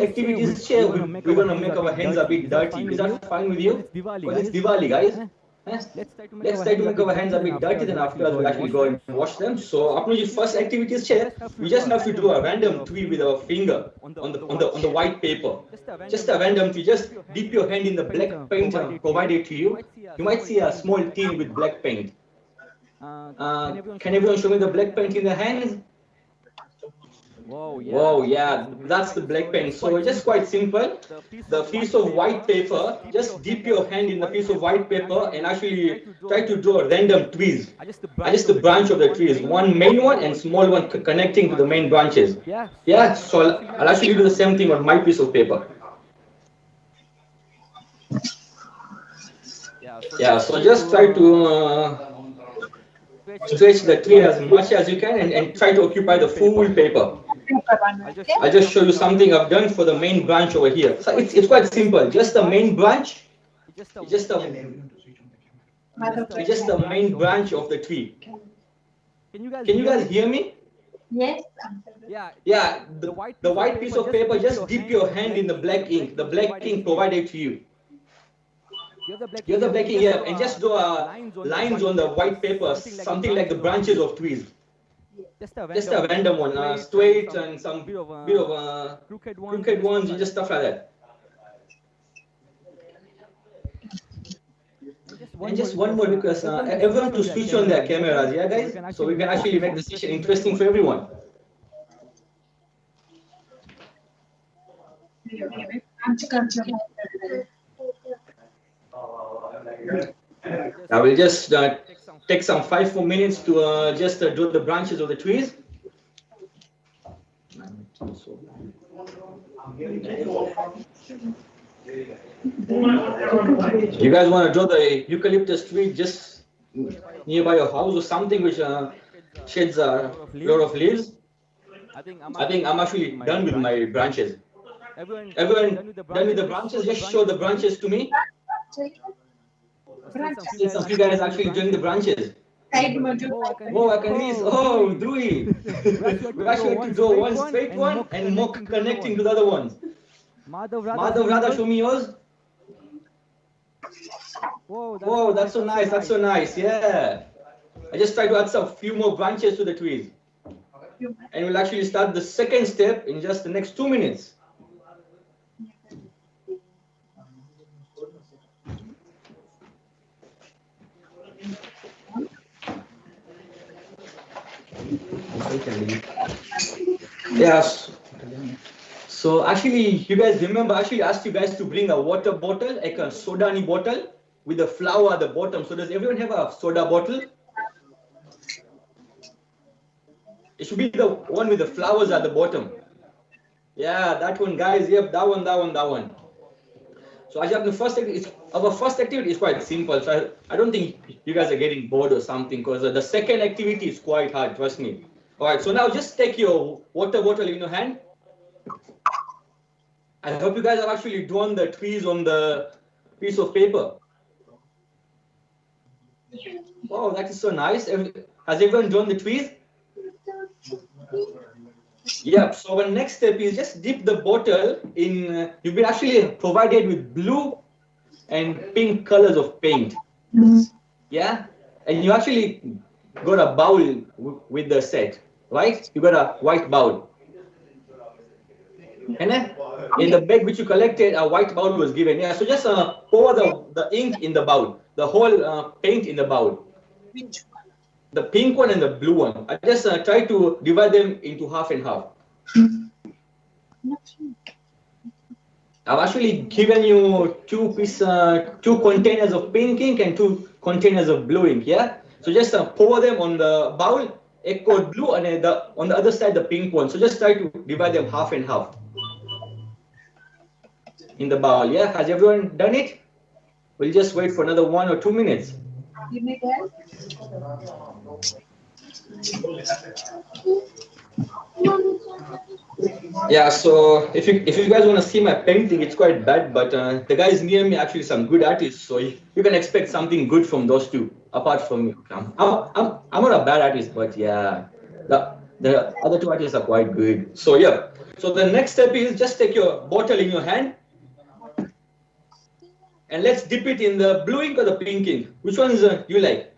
activities share, we're gonna make our hands a bit dirty. Is that fine with you? Because it's Diwali, guys. Let's try to make our hands a bit dirty, then afterwards we'll actually go and wash them. So अपनी जो first activities share, we just have to do a random tree with our finger on the white paper. Just a random tree. Just dip your hand in the black paint provided to you. You might see a small tin with black paint. Can everyone show me the black paint in the hands? Whoa, yeah, that's the black paint. So it's just quite simple. The piece of white paper, just dip your hand in the piece of white paper and actually try to draw random trees. Just the branch of the trees, one main one and small one connecting to the main branches. Yeah, so I'll actually do the same thing on my piece of paper. Yeah, so just try to stretch the tree as much as you can and try to occupy the full paper. I'll just show you something I've done for the main branch over here. So it's quite simple. Just the main branch. Just the main branch of the tree. Can you guys hear me? Yes. Yeah. The white piece of paper. Just dip your hand in the black ink. The black ink provided to you. You have the black ink here, and just draw lines on the white paper, something like the branches of trees. Just a random one, straight and some bit of crooked ones, just stuff like that. And just one more, because everyone to switch on their cameras, yeah guys? So we can actually make the session interesting for everyone. I will just take some 5 more minutes to just draw the branches of the trees. You guys want to draw the eucalyptus tree just nearby your house or something which sheds a lot of leaves? I think I'm actually done with my branches. Everyone done with the branches? Just show the branches to me. Some of you guys actually doing the branches. Oh, I can see. Oh, do we? We actually have to draw one straight one and more connecting to the other ones. Madhav, Radha, show me yours. Whoa, that's so nice. That's so nice. Yeah. I just try to add some few more branches to the trees. And we'll actually start the second step in just the next 2 minutes. Yes. So actually, you guys remember, I actually asked you guys to bring a water bottle, like a sodani bottle with a flower at the bottom. So does everyone have a soda bottle? It should be the one with the flowers at the bottom. Yeah, that one, guys. Yep, that one. So actually, our first activity is quite simple. So I don't think you guys are getting bored or something, because the second activity is quite hard, trust me. All right, so now just take your water bottle in your hand. I hope you guys have actually drawn the trees on the piece of paper. Wow, that is so nice. Has everyone drawn the trees? Yep, so our next step is just dip the bottle in, you've been actually provided with blue and pink colors of paint. Yeah, and you actually got a bowl with the set, right? You got a white bowl. And then in the bag which you collected, a white bowl was given. Yeah, so just pour the ink in the bowl, the whole paint in the bowl. Which one? The pink one and the blue one. I just try to divide them into half and half. I've actually given you two containers of pink ink and 2 containers of blue ink. Yeah. So just pour them on the bowl, echo blue, and on the other side the pink one. So just try to divide them half and half in the bowl. Yeah. Has everyone done it? We'll just wait for another 1 or 2 minutes. Give me that. Yeah, so if you guys want to see my painting, it's quite bad, but the guys near me are actually some good artists, so you can expect something good from those two, apart from me. I'm not a bad artist, but yeah, the other 2 artists are quite good. So yeah, So the next step is just take your bottle in your hand and let's dip it in the blue ink or the pink ink. Which ones you like?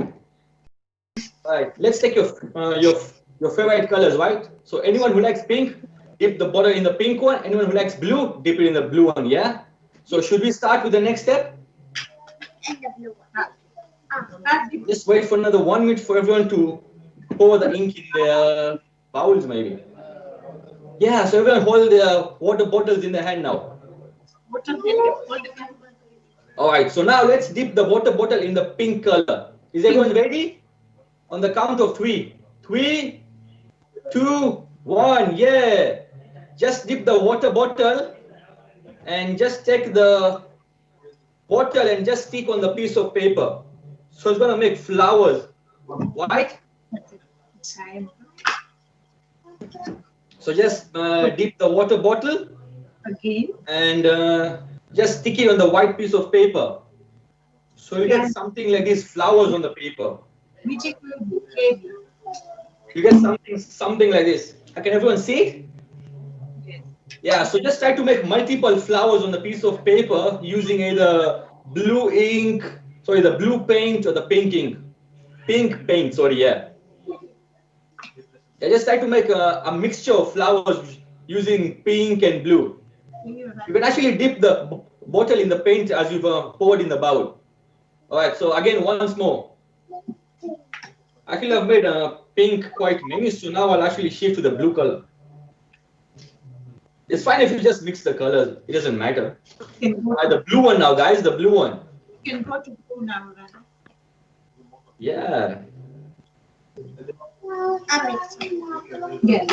Right. Let's take your favorite colors, right? So anyone who likes pink, dip the bottle in the pink one. Anyone who likes blue, dip it in the blue one. Yeah. So should we start with the next step? And the blue one. Just wait for another 1 minute for everyone to pour the ink in their bowls, maybe. Yeah. So everyone hold their water bottles in their hand now. All right. So now let's dip the water bottle in the pink color. Is everyone ready? On the count of 3. 3, 2, 1. Yeah. Just dip the water bottle and just take the bottle and just stick on the piece of paper. So it's gonna make flowers, right? So just dip the water bottle Again. and just stick it on the white piece of paper. So you get something like these flowers on the paper. You get something like this. Can everyone see it? Yeah, so just try to make multiple flowers on the piece of paper using either blue ink, the blue paint or the pink ink. Pink paint, yeah. Just try to make a mixture of flowers using pink and blue. You can actually dip the bottle in the paint as you've poured in the bowl. All right, so again, once more. Actually, I've made pink quite many, so now I'll actually shift to the blue color. It's fine if you just mix the colors. It doesn't matter. The blue one now, guys, the blue one. You can go to blue now, right? Yeah. Yeah.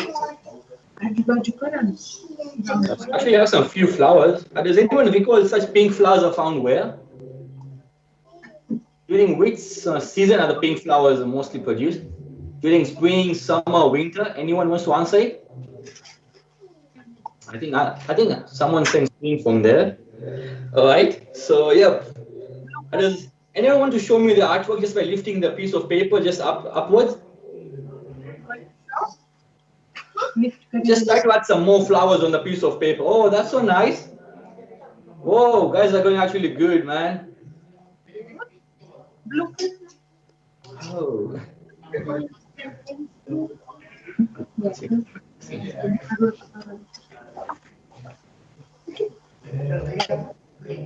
Have you got your colors? Actually, I have some few flowers. Does anyone recall such pink flowers are found where? During which season are the pink flowers mostly produced? During spring, summer, winter? Anyone wants to answer it? I think someone saying spring from there. All right. So yeah. Does anyone want to show me the artwork just by lifting the piece of paper just upwards? Just try to add some more flowers on the piece of paper. Oh, that's so nice. Whoa, guys are going actually good, man. Oh.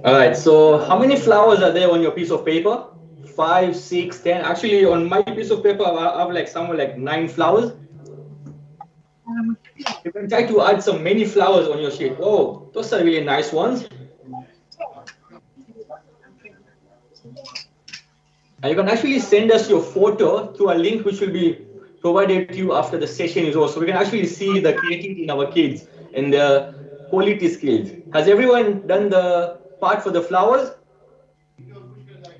All right, so how many flowers are there on your piece of paper? 5, 6, 10. Actually, on my piece of paper, I have like somewhere like 9 flowers. You can try to add some many flowers on your sheet. Oh, those are really nice ones. And you can actually send us your photo through a link which will be provided to you after the session is over. So we can actually see the creativity in our kids and their quality skills. Has everyone done the part for the flowers?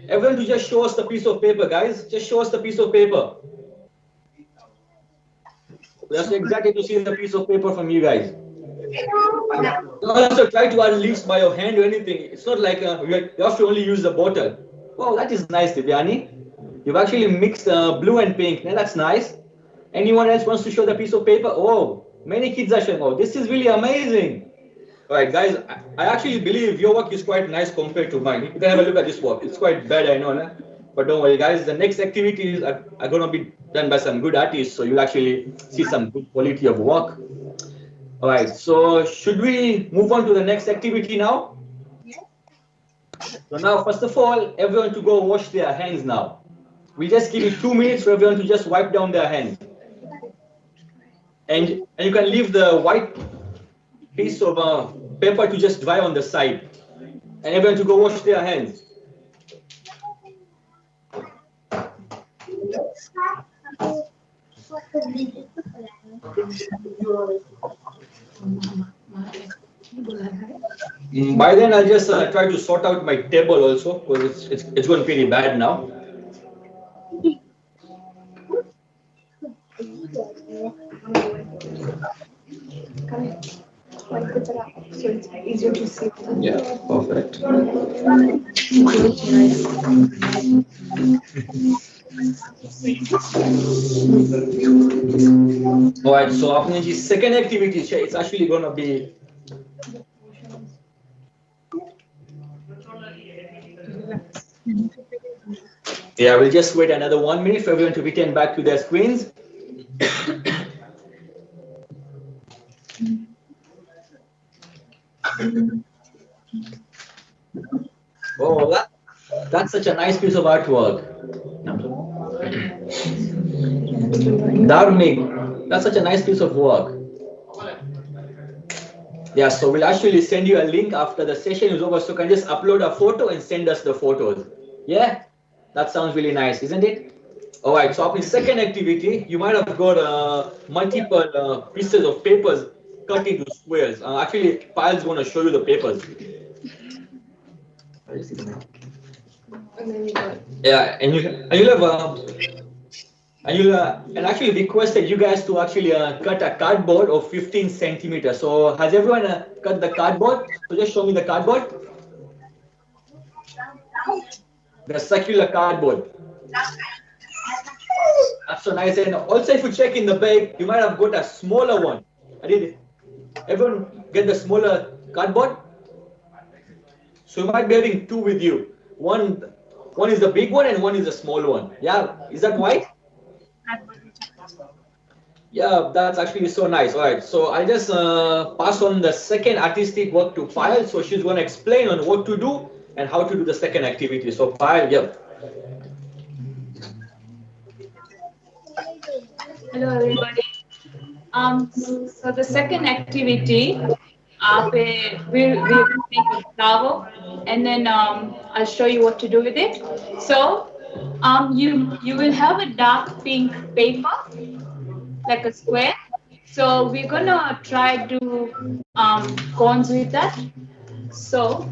Everyone to just show us the piece of paper, guys. Just show us the piece of paper. That's exactly to see the piece of paper from you guys. Don't also try to add leaves by your hand or anything. It's not like you have to only use the bottle. Wow, that is nice, Divyani. You've actually mixed blue and pink. Now that's nice. Anyone else wants to show the piece of paper? Oh, many kids are showing. Oh, this is really amazing. All right, guys, I actually believe your work is quite nice compared to mine. You can have a look at this work. It's quite bad, I know, nah? But don't worry, guys. The next activities are going to be done by some good artists, so you'll actually see some good quality of work. All right, so should we move on to the next activity now? So now, first of all, everyone to go wash their hands now. We just give it 2 minutes for everyone to just wipe down their hands. And you can leave the white piece of paper to just dry on the side. And everyone to go wash their hands. By then, I'll just try to sort out my table also, because it's going pretty bad now. So it's easier to see. Yeah, perfect. Alright, so आपने जी second activity है, it's actually gonna be. Yeah, we'll just wait another 1 minute for everyone to return back to their screens. Oh, that's such a nice piece of artwork. Dharmik, that's such a nice piece of work. Yeah, so we'll actually send you a link after the session is over, so you can just upload a photo and send us the photos. Yeah, that sounds really nice, isn't it? All right, so in second activity, you might have got multiple pieces of papers cut into squares. Actually, Pile's going to show you the papers. Yeah, and actually requested you guys to actually cut a cardboard of 15 centimeters. So has everyone cut the cardboard? So just show me the cardboard. The circular cardboard. That's so nice. And also, if you check in the bag, you might have got a smaller one. Everyone get the smaller cardboard? So you might be having two with you. One is the big one and one is the small one. Yeah, is that right? Yeah, that's actually so nice. All right, so I'll just pass on the second artistic work to Payal. So she's going to explain on what to do and how to do the second activity. So Payal, yeah. Hello everybody. So the second activity, we'll make a flower, and then I'll show you what to do with it. So you will have a dark pink paper, like a square. So we're gonna try to cones with that. So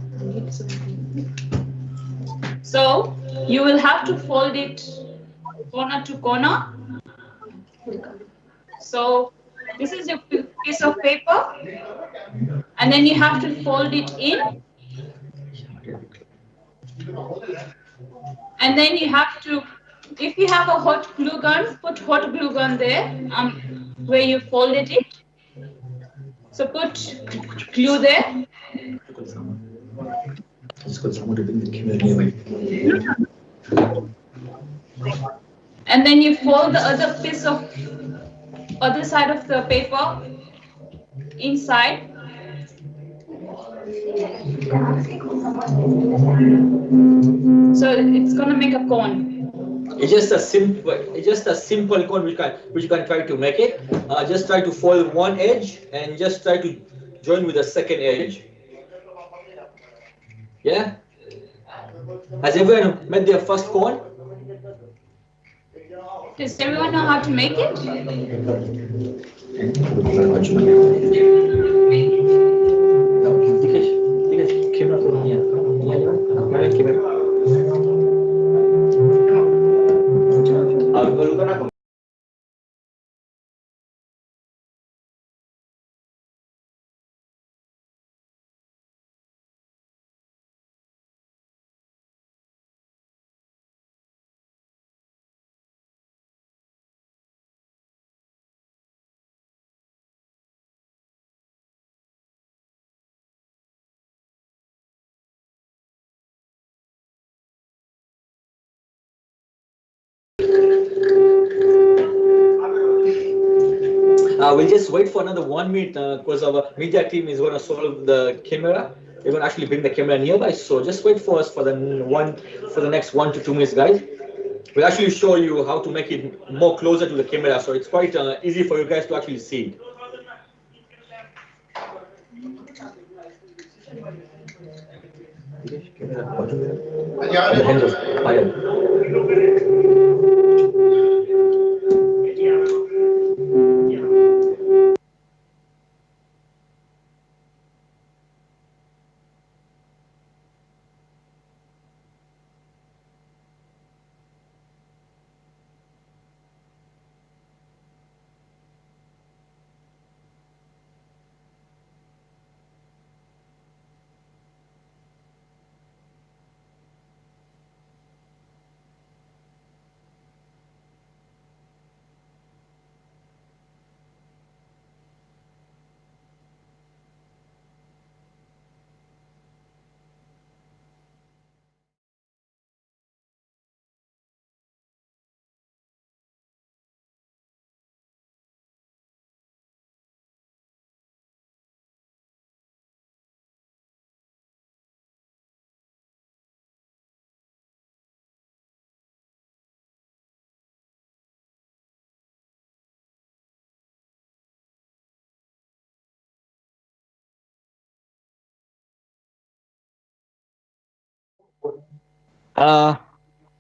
you will have to fold it corner to corner. So this is your piece of paper, and then you have to fold it in, and then you have to, if you have a hot glue gun, put hot glue gun there where you folded it. So put glue there. And then you fold the other side of the paper inside. So it's gonna make a cone. It's just a simple cone which you can try to make it. Just try to fold one edge and just try to join with the second edge. Yeah. Has everyone made their first cone? Does everyone know how to make it? We'll just wait for another 1 minute because our media team is going to solve the camera. They're going to actually bring the camera nearby. So just wait for us for the next 1 to 2 minutes, guys. We'll actually show you how to make it more closer to the camera, so it's quite easy for you guys to actually see.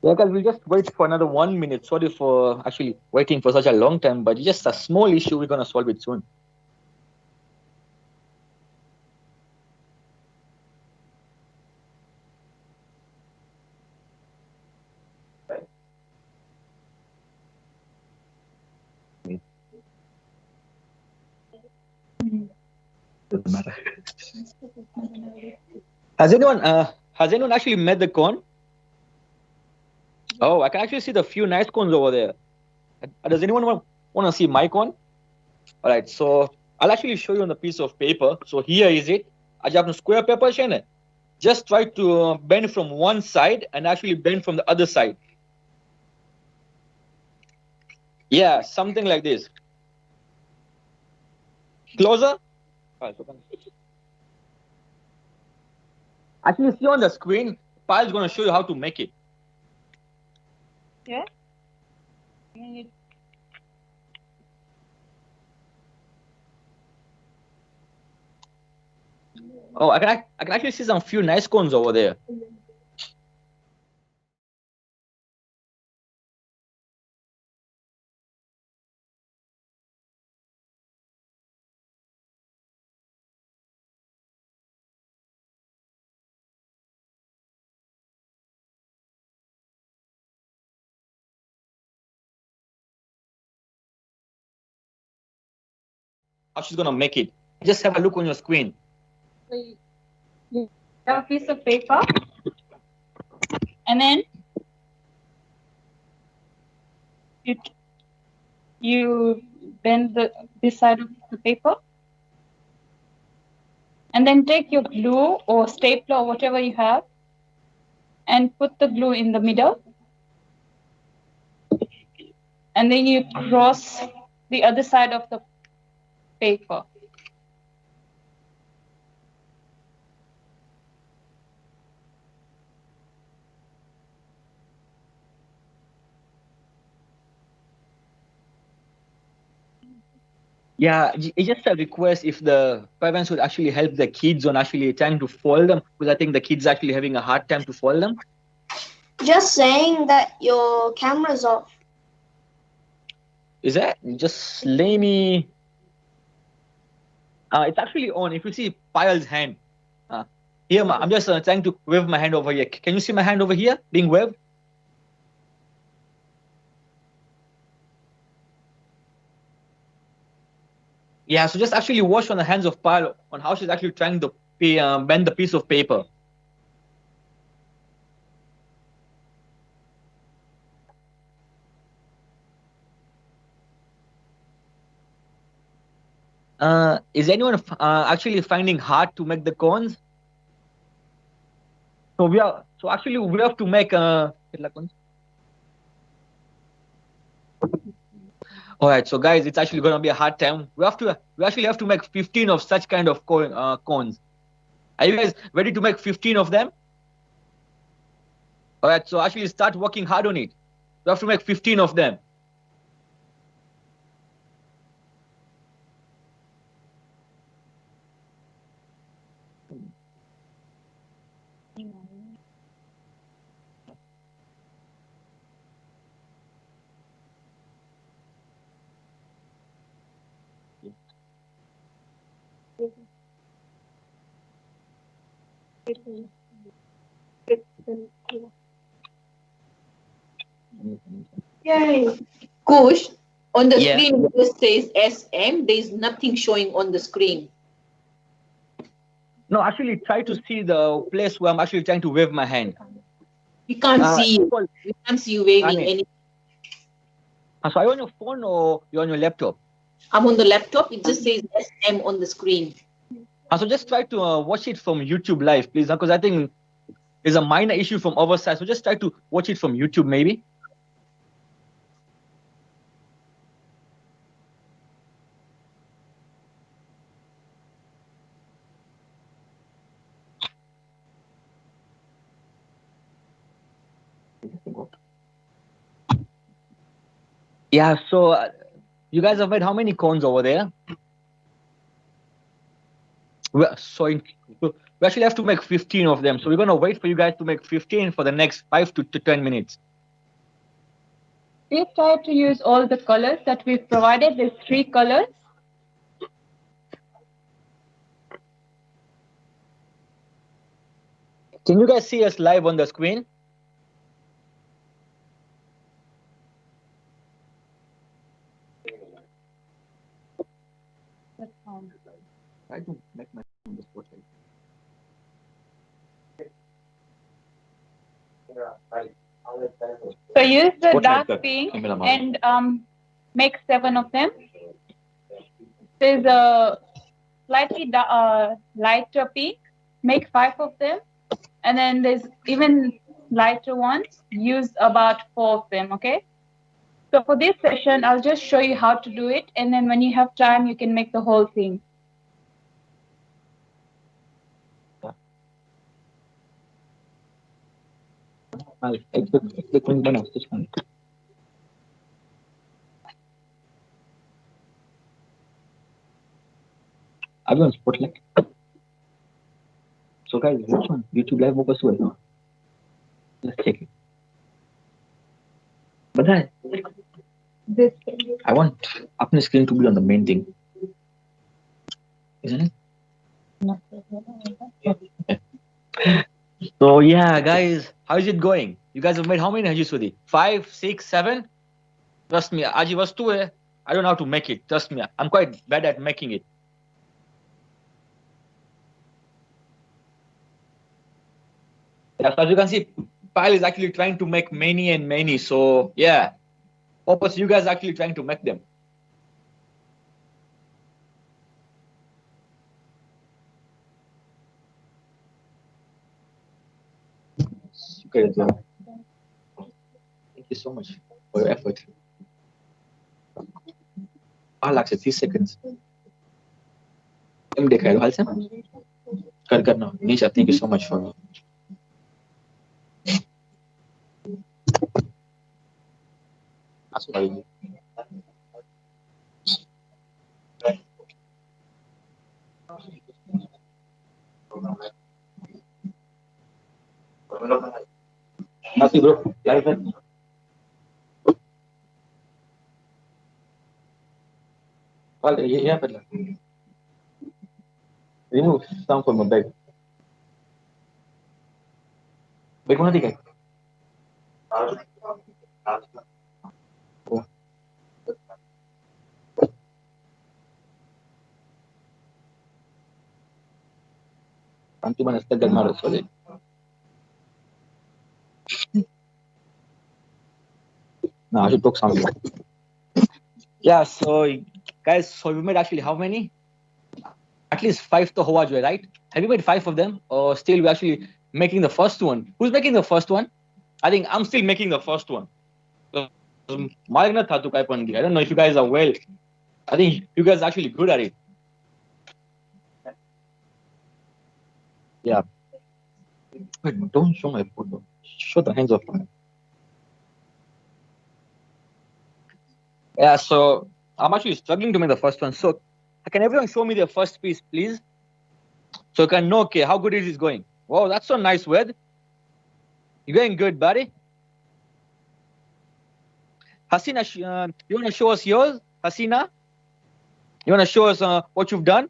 Yeah, guys, we'll just wait for another 1 minute. Sorry for actually waiting for such a long time, but it's just a small issue. We're gonna solve it soon. Doesn't matter. Has anyone actually met the cone? Oh, I can actually see the few nice cones over there. Does anyone want to see my cone? All right, so I'll actually show you on the piece of paper. So here is it. आज आपने square paper है ना? Just try to bend from one side and actually bend from the other side. Yeah, something like this. Closer. Actually, see on the screen, Payal's going to show you how to make it. Yeah. Oh, I can actually see some few nice cones over there. How she's going to make it. Just have a look on your screen. You have a piece of paper, and then you bend this side of the paper, and then take your glue or stapler or whatever you have, and put the glue in the middle, and then you cross the other side of the paper. Yeah, it's just a request if the parents would actually help the kids on actually trying to fold them, because I think the kids are actually having a hard time to fold them. Just saying that your camera's off. Is that? Just let me. It's actually on. If you see Payal's hand. Here, I'm just trying to wave my hand over here. Can you see my hand over here being waved? Yeah, so just actually watch on the hands of Payal on how she's actually trying to bend the piece of paper. Is anyone actually finding hard to make the cones? So we have to make cones. All right, so guys, it's actually going to be a hard time. We actually have to make 15 of such kind of cones. Are you guys ready to make 15 of them? All right, so actually start working hard on it. We have to make 15 of them. Yay. Kush, on the Yeah. screen it just says SM. There's nothing showing on the screen. No, actually try to see the place where I'm actually trying to wave my hand. We can't see you. We can't see you waving any. So are you on your phone or you're on your laptop? I'm on the laptop. It just says SM on the screen. So just try to watch it from YouTube live, please, because I think there's a minor issue from our side. So just try to watch it from YouTube, maybe. Yeah, so you guys have made how many cones over there? We actually have to make 15 of them. So we're going to wait for you guys to make 15 for the next 5 to 10 minutes. Please try to use all the colors that we've provided. There's 3 colors. Can you guys see us live on the screen? I don't make my spotlight. So use the Spotlight dark pink and make 7 of them. There's a slightly lighter pink, make 5 of them. And then there's even lighter ones, use about 4 of them, okay? So for this session, I'll just show you how to do it. And then when you have time, you can make the whole thing. I've on spotlight. So guys, which one? YouTube live होगा सुन. Let's check it. But This I want अपने screen to be on the main thing. Isn't it? Okay. So yeah, guys, how is it going? You guys have made how many Haji Sudi? 5, 6, 7? Trust me, Aji Vastu hai. I don't know how to make it. Trust me, I'm quite bad at making it. Yeah, so as you can see, Pile is actually trying to make many and many. So yeah, purpose you guys are actually trying to make them. Okay, so thank you so much for your effort. I like 30 seconds. Thank you so much for Nothing, bro. Yeah, remove some from my bag. Bag mana tiga? Oh. Anti mana setengah marah sorry. No, I should talk something. Yeah, so guys, so we made actually how many? At least 5 to Hawa Joy, right? Have you made 5 of them? Or still we're actually making the first one? Who's making the first one? I think I'm still making the first one. I don't know if you guys are well. I think you guys are actually good at it. Yeah. Wait, don't show my photo. Show the hands of mine. Yeah, so I'm actually struggling to make the first one. So can everyone show me the first piece, please? So you can know, okay, how good is this going? Wow, that's so nice, Wed. You're going good, buddy. Hasina, you want to show us yours? Hasina? You want to show us what you've done?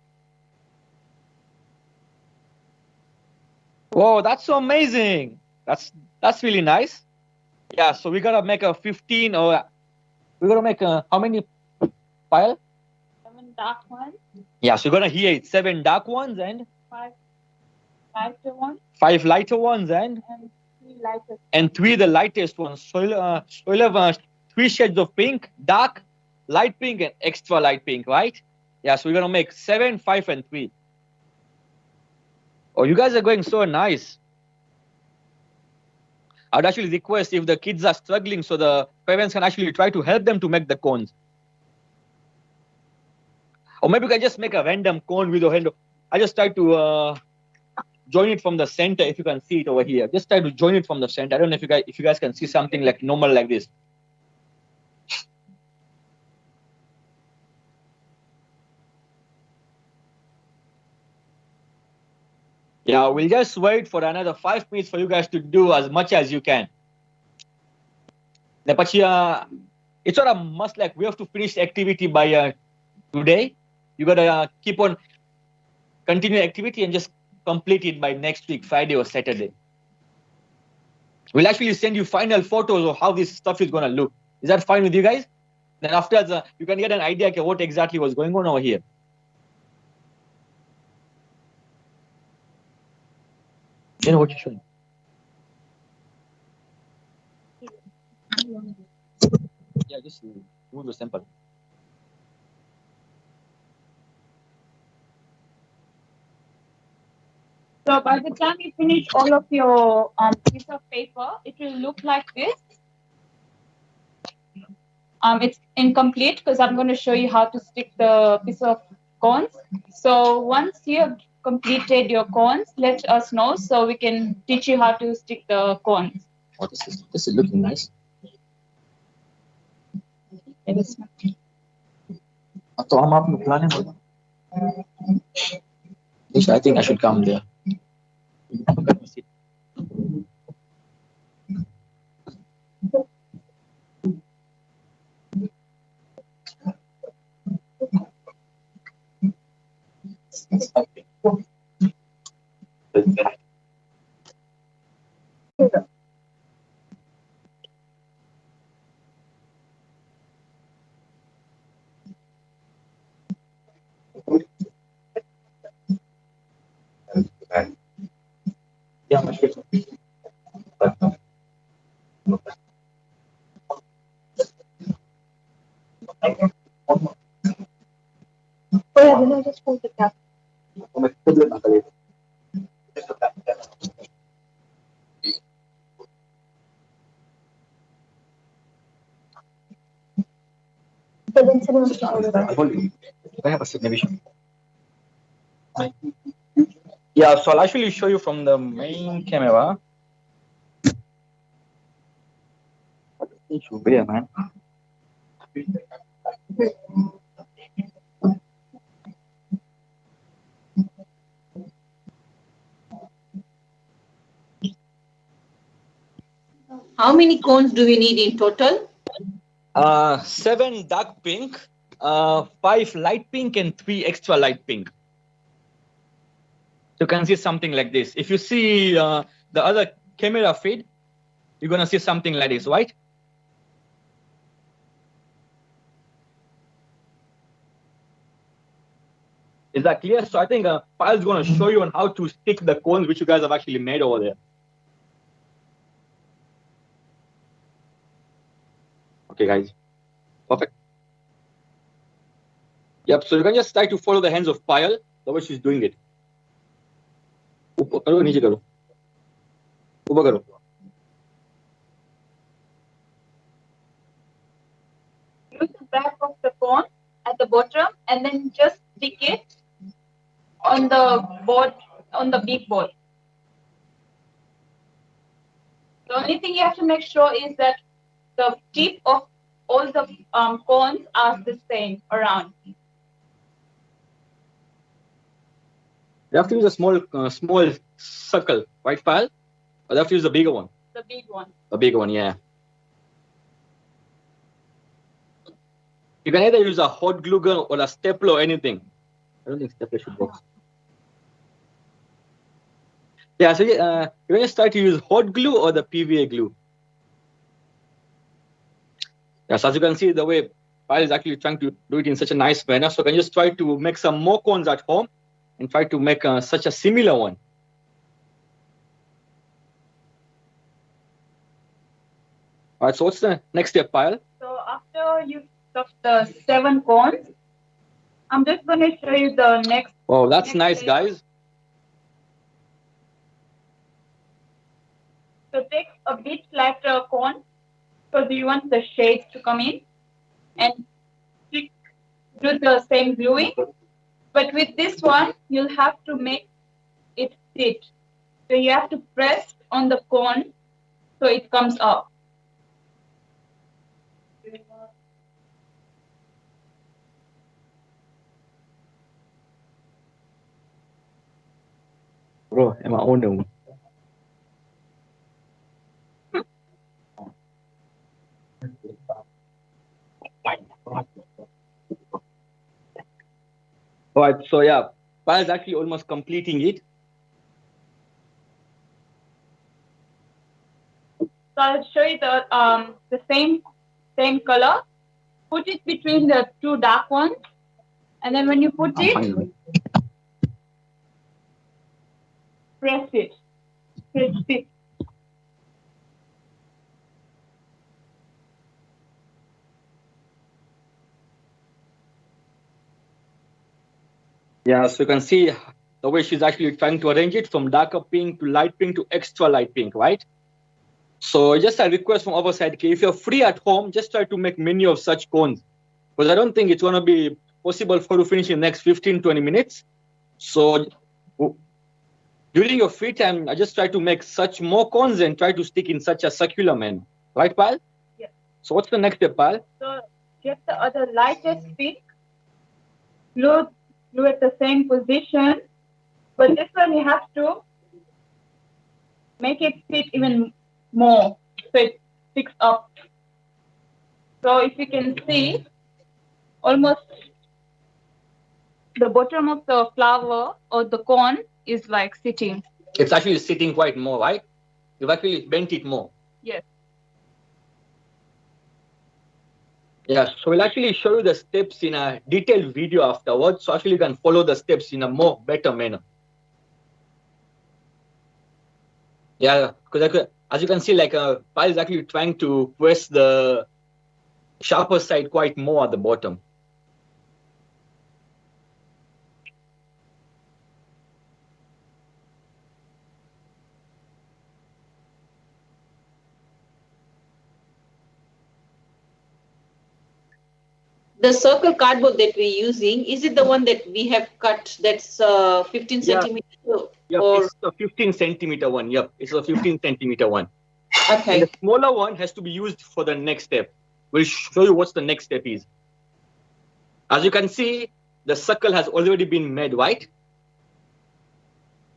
Whoa, that's so amazing. That's really nice. Yeah, so we got to make a 15 or we're going to make how many Pile? 7 dark ones. Yeah, so we're going to hear it. 7 dark ones and 5 lighter ones. 5 lighter ones and 3 lighter. And 3 the lightest ones. So you'll have 3 shades of pink, dark, light pink, and extra light pink, right? Yeah, so we're going to make 7, 5, and 3. Oh, you guys are going so nice. I'd actually request if the kids are struggling so the parents can actually try to help them to make the cones. Or maybe we can just make a random cone with your hand. I just try to join it from the center if you can see it over here. Just try to join it from the center. I don't know if you guys can see something like normal like this. Yeah, we'll just wait for another 5 minutes for you guys to do as much as you can. But it's not a must, like we have to finish the activity by today. You gotta keep on continue activity and just complete it by next week, Friday or Saturday. We'll actually send you final photos of how this stuff is gonna look. Is that fine with you guys? Then after you can get an idea of what exactly was going on over here. You know what you should. Yeah, just move the sample. So by the time you finish all of your piece of paper, it will look like this. It's incomplete because I'm going to show you how to stick the piece of cones. So once you have completed your cones, let us know so we can teach you how to stick the cones. Oh, this is looking nice. I think I should come there. Yeah, Just hold the cap. Yeah, so I'll actually show you from the main camera. It should be, man. How many cones do we need in total? 7 dark pink, 5 light pink, and 3 extra light pink. You can see something like this. If you see the other camera feed, you're gonna see something like this, right? Is that clear? So I think Pyle is gonna show you on how to stick the cones which you guys have actually made over there. Okay, guys. Perfect. Yep, so you can just try to follow the hands of Pyle, the way she's doing it. Use the back of the cone at the bottom and then just stick it on the board, on the big board. The only thing you have to make sure is that the tip of all the cones are the same around. You have to use a small circle, right, Pyle? Or you have to use the bigger one? The big one. The big one, yeah. You can either use a hot glue gun or a stapler or anything. I don't think stapler should work. Yeah, so you're going to start to use hot glue or the PVA glue. Yes, as you can see, the way Pyle is actually trying to do it in such a nice manner. So can you just try to make some more cones at home and try to make such a similar one. All right, so what's the next step, Pyle? So after you stuff the 7 cones, I'm just going to show you the next. Oh, that's next nice, step. guys. So take a bit flatter cone because you want the shades to come in and do the same gluing. But with this one, you'll have to make it sit. So you have to press on the cone so it comes up. Bro, am I on them? Alright, so yeah, Pal is actually almost completing it. So I'll show you the same color. Put it between the two dark ones, and then when you put it, press it. Press it. Yeah, so you can see the way she's actually trying to arrange it from darker pink to light pink to extra light pink, right? So just a request from our side, if you're free at home, just try to make many of such cones. Because I don't think it's going to be possible for you to finish in the next 15, 20 minutes. So during your free time, I just try to make such more cones and try to stick in such a circular manner. Right, Pal? Yeah. So what's the next step, Pal? So get the other lightest pink. Glue at the same position. But this one you have to make it fit even more so it sticks up. So if you can see, almost the bottom of the flower or the cone is like sitting. It's actually sitting quite more, right? You've actually bent it more. Yes. Yeah, so we'll actually show you the steps in a detailed video afterwards. So actually you can follow the steps in a more better manner. Yeah, because as you can see, like Pal is actually trying to press the sharper side quite more at the bottom. The circle cardboard that we're using, is it the one that we have cut that's 15 centimeters? Yep, or... it's a 15 centimeter one. Yep, it's a 15 centimeter one. Okay. And the smaller one has to be used for the next step. We'll show you what the next step is. As you can see, the circle has already been made, right?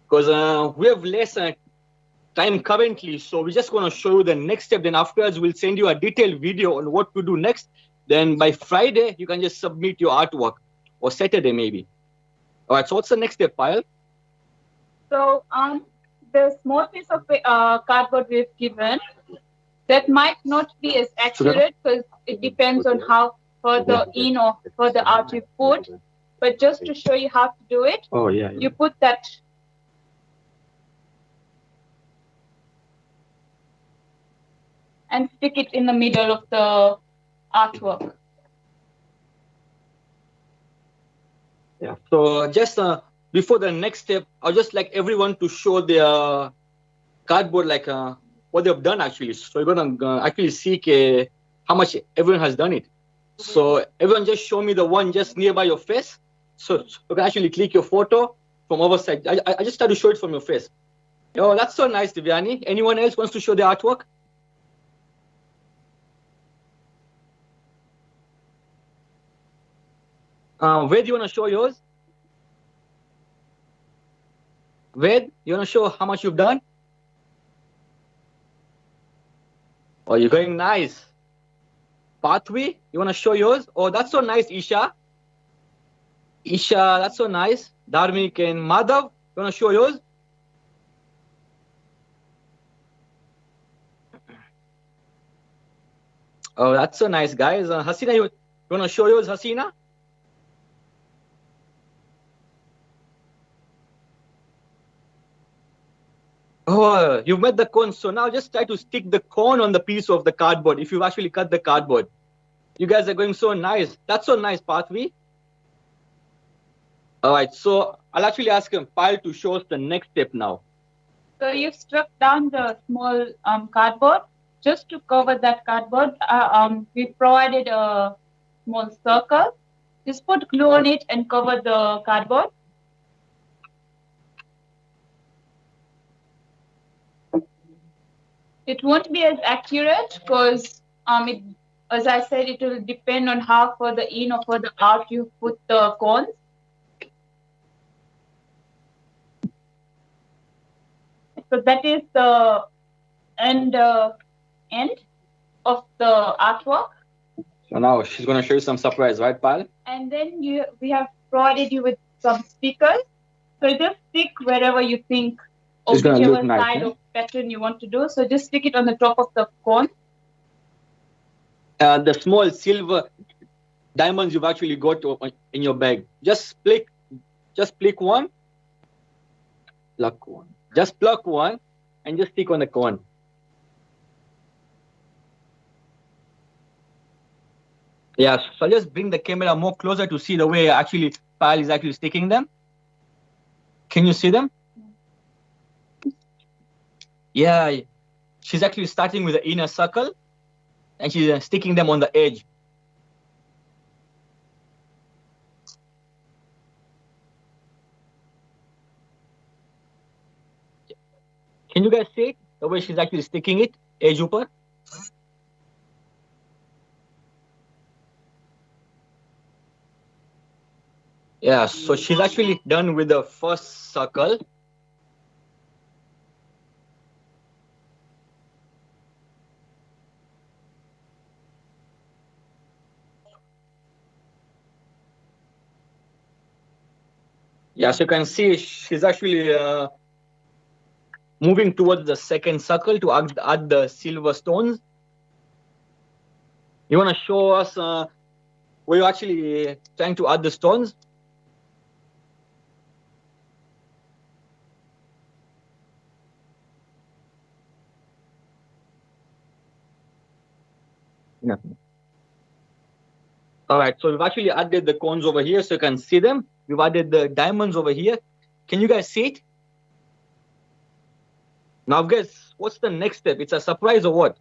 Because we have less time currently, so we're just going to show you the next step. Then afterwards, we'll send you a detailed video on what to do next. Then by Friday, you can just submit your artwork, or Saturday maybe. All right, so what's the next step, Payal? So the small piece of cardboard we've given, that might not be as accurate because it depends on how further in or further out you put. But just to show you how to do it, you put that and stick it in the middle of the artwork. Yeah. So just before the next step, I'd just like everyone to show their cardboard, like what they've done actually. So you're gonna actually see how much everyone has done it. So everyone just show me the one just nearby your face. So you can actually click your photo from our side. I just try to show it from your face. Oh, that's so nice, Divyani. Anyone else wants to show their artwork? Where do you want to show yours? Ved, you want to show how much you've done? Oh, you're going nice. Pathway, you want to show yours? Oh, that's so nice, Isha. Isha, that's so nice. Dharmik and Madhav, you want to show yours? Oh, that's so nice, guys. Hasina, you want to show yours, Hasina? Oh, you've made the cone. So now just try to stick the cone on the piece of the cardboard if you've actually cut the cardboard. You guys are going so nice. That's so nice, Pathvi. All right, so I'll actually ask Payal to show us the next step now. So you've struck down the small cardboard. Just to cover that cardboard, we provided a small circle. Just put glue on it and cover the cardboard. It won't be as accurate because, as I said, it will depend on how further in or further out you put the cones. So that is the end of the artwork. So now she's going to show you some surprise, right, Pal? And then we have provided you with some stickers. So just stick wherever you think, or It's gonna whichever look nice, side yeah? of pattern you want to do. So just stick it on the top of the cone. The small silver diamonds you've actually got in your bag. Just pluck one, pluck one. Just pluck one and just stick on the cone. Yeah, so I'll just bring the camera more closer to see the way actually Pal is actually sticking them. Can you see them? Yeah, she's actually starting with the inner circle and she's sticking them on the edge. Can you guys see it? The way she's actually sticking it, edge upper? Yeah, so she's actually done with the first circle. Yeah, so you can see she's actually moving towards the second circle to add the silver stones. You want to show us where you're actually trying to add the stones? Nothing. All right, so we've actually added the cones over here so you can see them. We've added the diamonds over here. Can you guys see it? Now, guys, what's the next step? It's a surprise or what?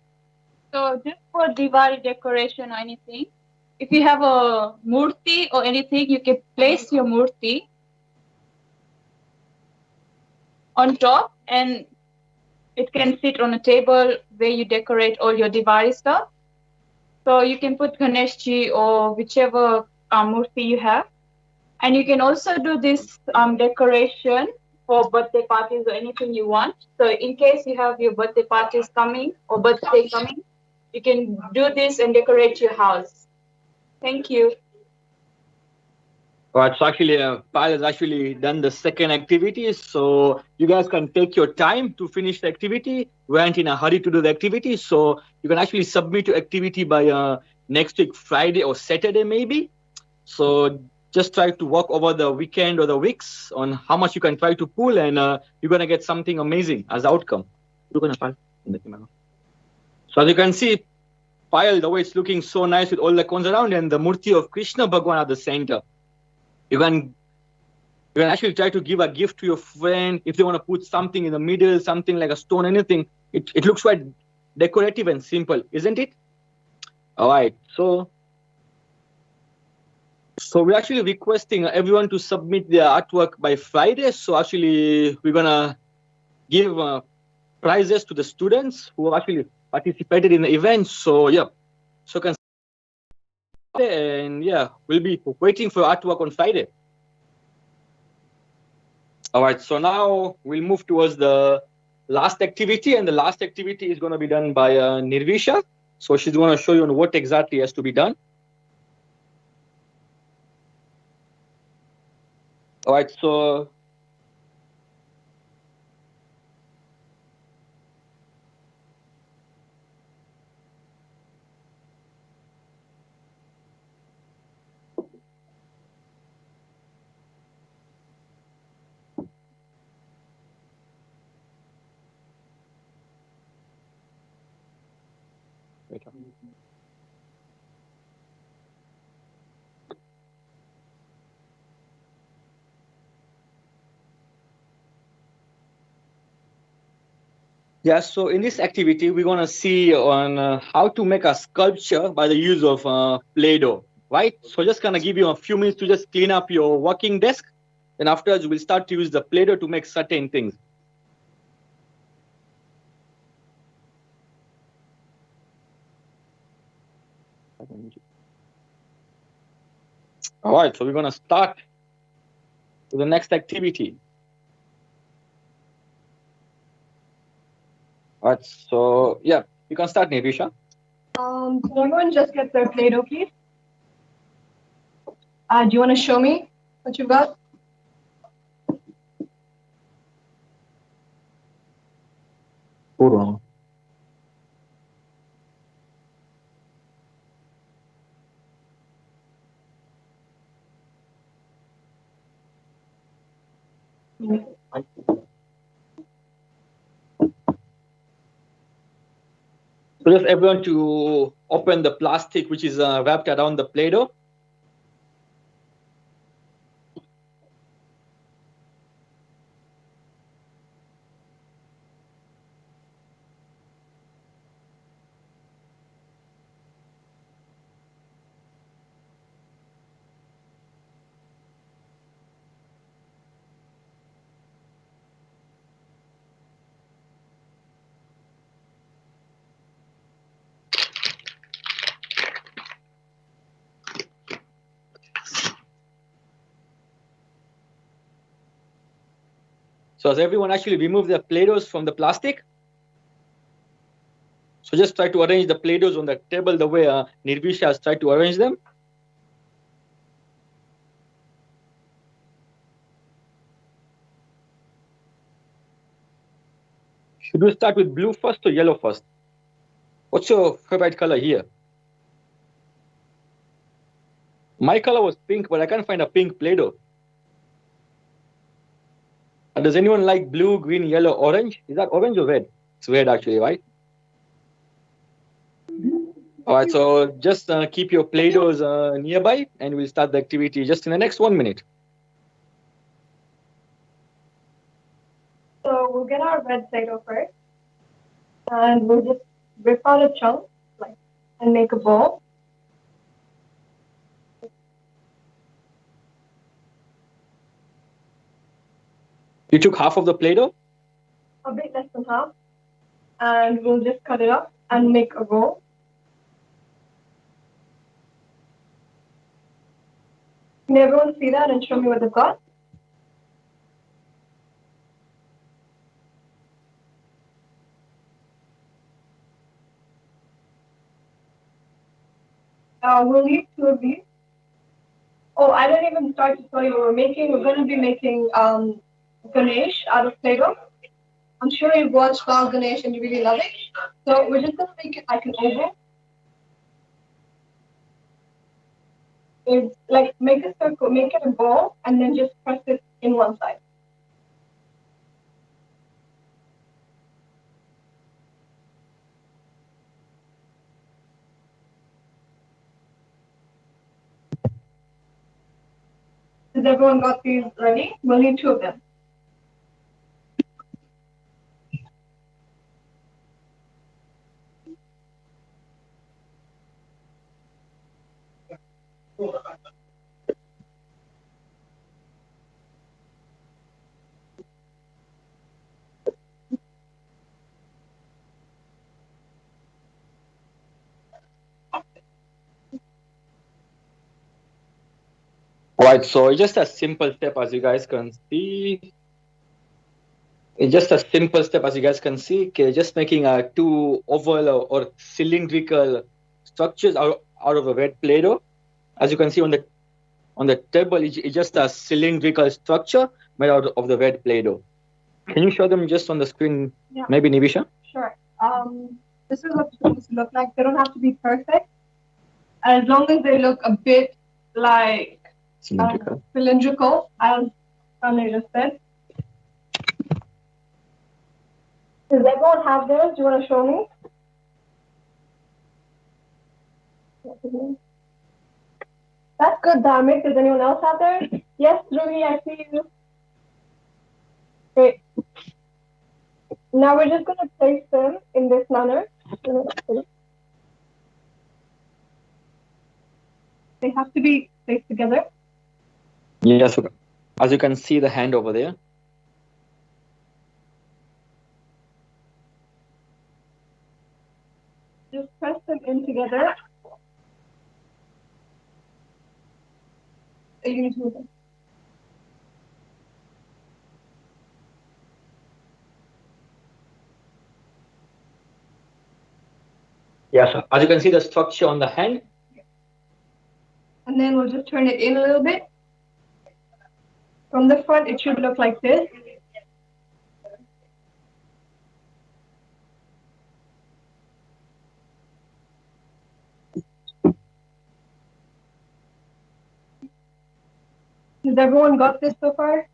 So just for Diwali decoration or anything, if you have a murti or anything, you can place your murti on top and it can sit on a table where you decorate all your Diwali stuff. So you can put Ganeshji or whichever murti you have. And you can also do this decoration for birthday parties or anything you want. So in case you have your birthday parties coming or birthday coming, you can do this and decorate your house. Thank you. All right, so actually, Pal has actually done the second activity. So you guys can take your time to finish the activity. We aren't in a hurry to do the activity. So you can actually submit your activity by next week, Friday or Saturday, maybe. So just try to work over the weekend or the weeks on how much you can try to pull, and you're going to get something amazing as outcome. You're going to Pal in the camera. So as you can see, Pal, the way it's looking so nice with all the cones around and the Murti of Krishna Bhagwan at the center. You can actually try to give a gift to your friend if they want to put something in the middle, something like a stone, anything. It looks quite decorative and simple, isn't it? All right. So we're actually requesting everyone to submit their artwork by Friday. So actually, we're gonna give prizes to the students who have actually participated in the event. So yeah, so can. And yeah, we'll be waiting for artwork on Friday. All right, so now we'll move towards the last activity, and the last activity is going to be done by Nirvisha. So she's going to show you on what exactly has to be done. All right, so yeah, so in this activity, we're going to see on how to make a sculpture by the use of Play-Doh, right? So just going to give you a few minutes to just clean up your working desk. And afterwards, we'll start to use the Play-Doh to make certain things. All right, so we're going to start with the next activity. Alright, so yeah, you can start, Nirisha. Can everyone just get their Play-Doh, please? Do you want to show me what you've got? Purva. So just everyone to open the plastic which is wrapped around the Play-Doh. So has everyone actually removed the Play-Dohs from the plastic? So just try to arrange the Play-Dohs on the table the way Nirvisha has tried to arrange them. Should we start with blue first or yellow first? What's your favorite color here? My color was pink, but I can't find a pink Play-Doh. Does anyone like blue, green, yellow, orange? Is that orange or red? It's red actually, right? All right, so just keep your Play-Dohs nearby and we'll start the activity just in the next 1 minute. So we'll get our red Play-Doh first, and we'll just rip out a chunk, and make a ball. You took half of the Play-Doh? A bit less than half, and we'll just cut it up and make a roll. Can everyone see that and show me what they've got? We'll need 2 of these. Oh, I didn't even start to tell you what we're making. We're going to be making Ganesh out of Play-Doh. I'm sure you've watched Val Ganesh and you really love it. So we're just going to make it like an oval. It's like make a circle, make it a ball, and then just press it in one side. Has everyone got these ready? We'll need 2 of them. All right, so it's just a simple step as you guys can see. It's just a simple step as you guys can see. Okay, just making 2 oval or cylindrical structures out of a red Play-Doh. As you can see on the table, it's just a cylindrical structure made out of the red Play-Doh. Can you show them just on the screen, Yeah. maybe Nivisha? Sure. This is what it's supposed to look like. They don't have to be perfect. As long as they look a bit like cylindrical, as Sunny just said. Does everyone have theirs? Do you want to show me? That's good, Dharmik. Does anyone else have theirs? Yes, Dhruvi, I see you. Great. Now we're just going to place them in this manner. They have to be placed together. Yes, as you can see the hand over there. Just press them in together. You need to move them. Yeah, so as you can see the structure on the hand. And then we'll just turn it in a little bit. From the front, it should look like this. Has everyone got this so far?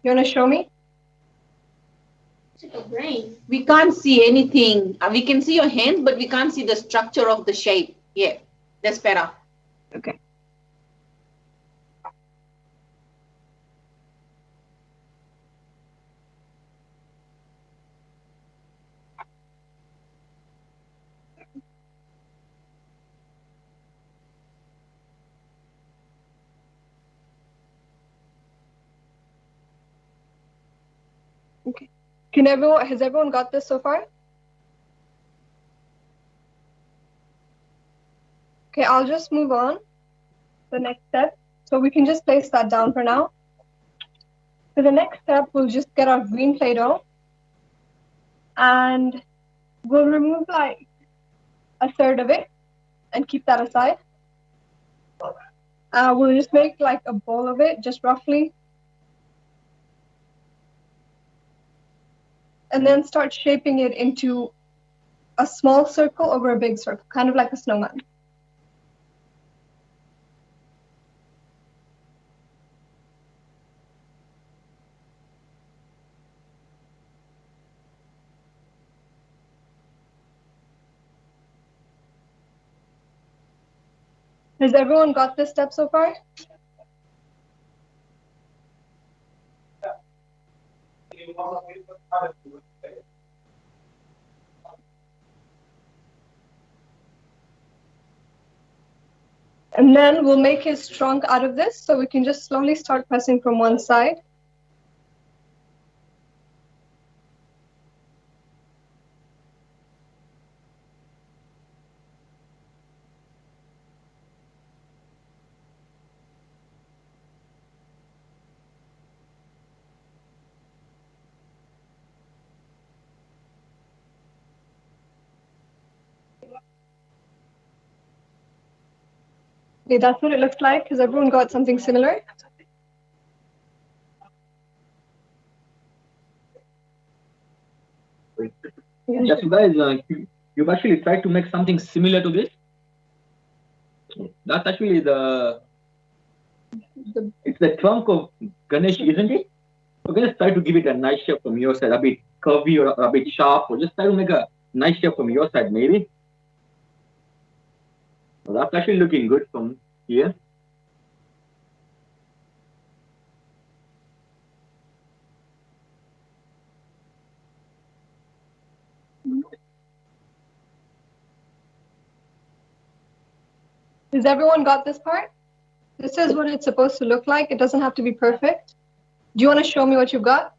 You want to show me? We can't see anything. We can see your hands, but we can't see the structure of the shape. Yeah, that's better. Okay. Okay. Has everyone got this so far? Okay, I'll just move on. The next step. So we can just place that down for now. For the next step, we'll just get our green Play-Doh and we'll remove like a third of it and keep that aside. We'll just make like a bowl of it, just roughly. And then start shaping it into a small circle over a big circle, kind of like a snowman. Has everyone got this step so far? And then we'll make his trunk out of this, so we can just slowly start pressing from one side. Okay, that's what it looks like. Has everyone got something similar? Yes, you guys, you've actually tried to make something similar to this. That's actually it's the trunk of Ganesh, isn't it? So just try to give it a nice shape from your side, a bit curvy or a bit sharp, or just try to make a nice shape from your side, maybe. Well, that's actually looking good from here. Has everyone got this part? This is what it's supposed to look like. It doesn't have to be perfect. Do you want to show me what you've got?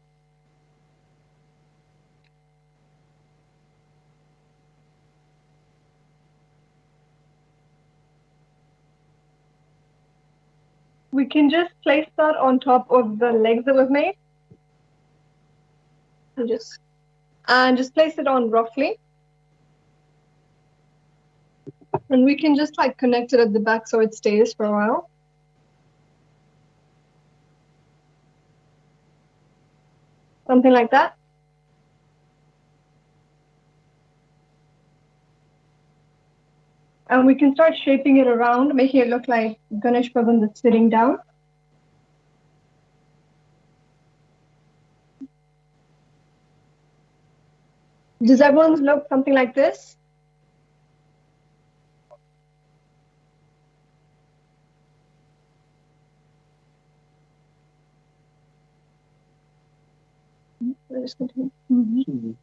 We can just place that on top of the legs that we've made. And just place it on roughly. And we can just like connect it at the back so it stays for a while. Something like that. And we can start shaping it around, making it look like Ganesh Bhavan that's sitting down. Does everyone look something like this? Just continue.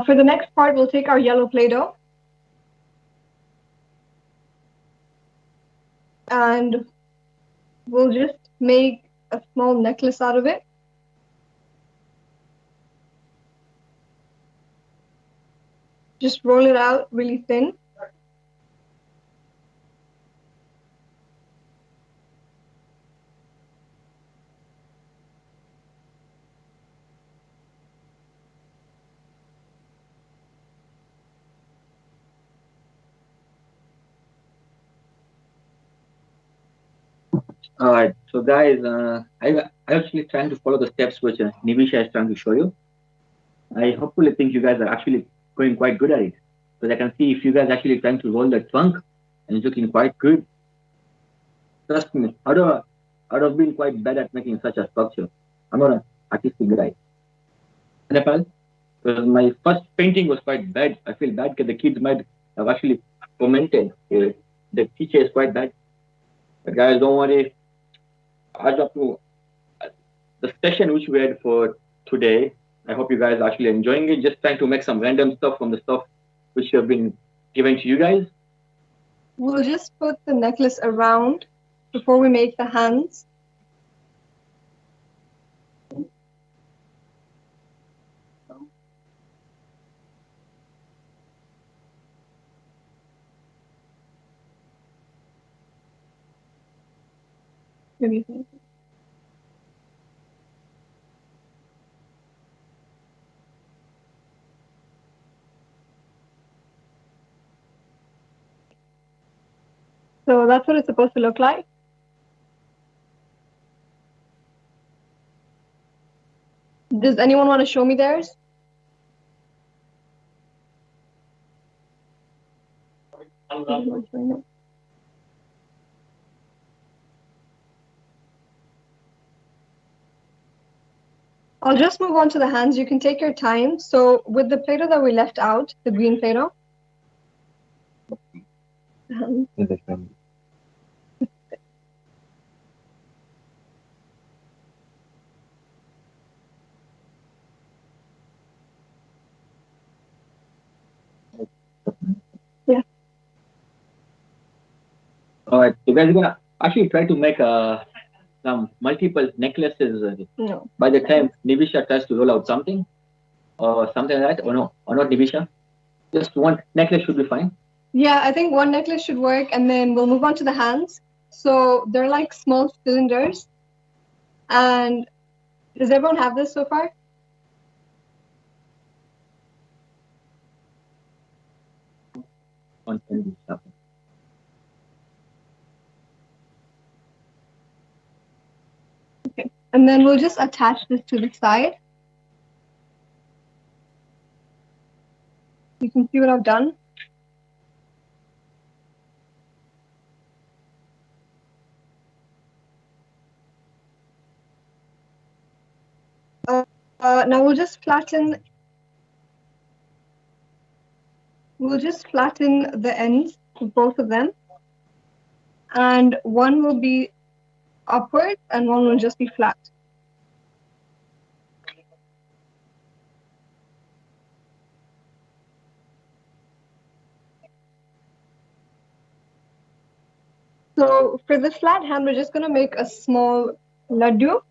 For the next part, we'll take our yellow Play-Doh and we'll just make a small necklace out of it. Just roll it out really thin. All right, so guys, I actually trying to follow the steps which Nivisha is trying to show you. I hopefully think you guys are actually going quite good at it, because I can see if you guys actually trying to roll the trunk and it's looking quite good. Trust me, I'd have been quite bad at making such a structure. I'm not an artistic guy. Nepal, because my first painting was quite bad. I feel bad because the kids might have actually commented. The teacher is quite bad. But guys, don't worry. As up to the session which we had for today, I hope you guys are actually enjoying it. Just trying to make some random stuff from the stuff which have been given to you guys. We'll just put the necklace around before we make the hands. Maybe. So that's what it's supposed to look like. Does anyone want to show me theirs? I'll just move on to the hands. You can take your time. So with the Play-Doh that we left out, the green Play-Doh. Yeah. All right, you guys are gonna actually try to make some multiple necklaces No. by the time Nivisha tries to roll out something or something like that, or no, or not Nivisha. Just one necklace should be fine. Yeah, I think one necklace should work, and then we'll move on to the hands. So they're like small cylinders. And does everyone have this so far? On stuff. Okay. And then we'll just attach this to the side. You can see what I've done. Now we'll just flatten the ends of both of them, and one will be upward and one will just be flat. So for the flat hand, we're just going to make a small laddu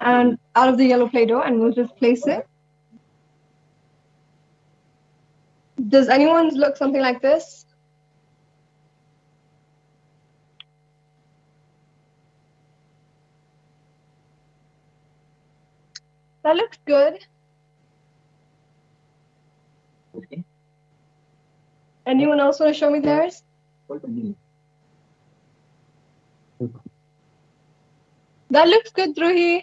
and out of the yellow Play-Doh, and we'll just place it. Does anyone's look something like this? That looks good. Okay. Anyone else want to show me theirs? That looks good, Druhi.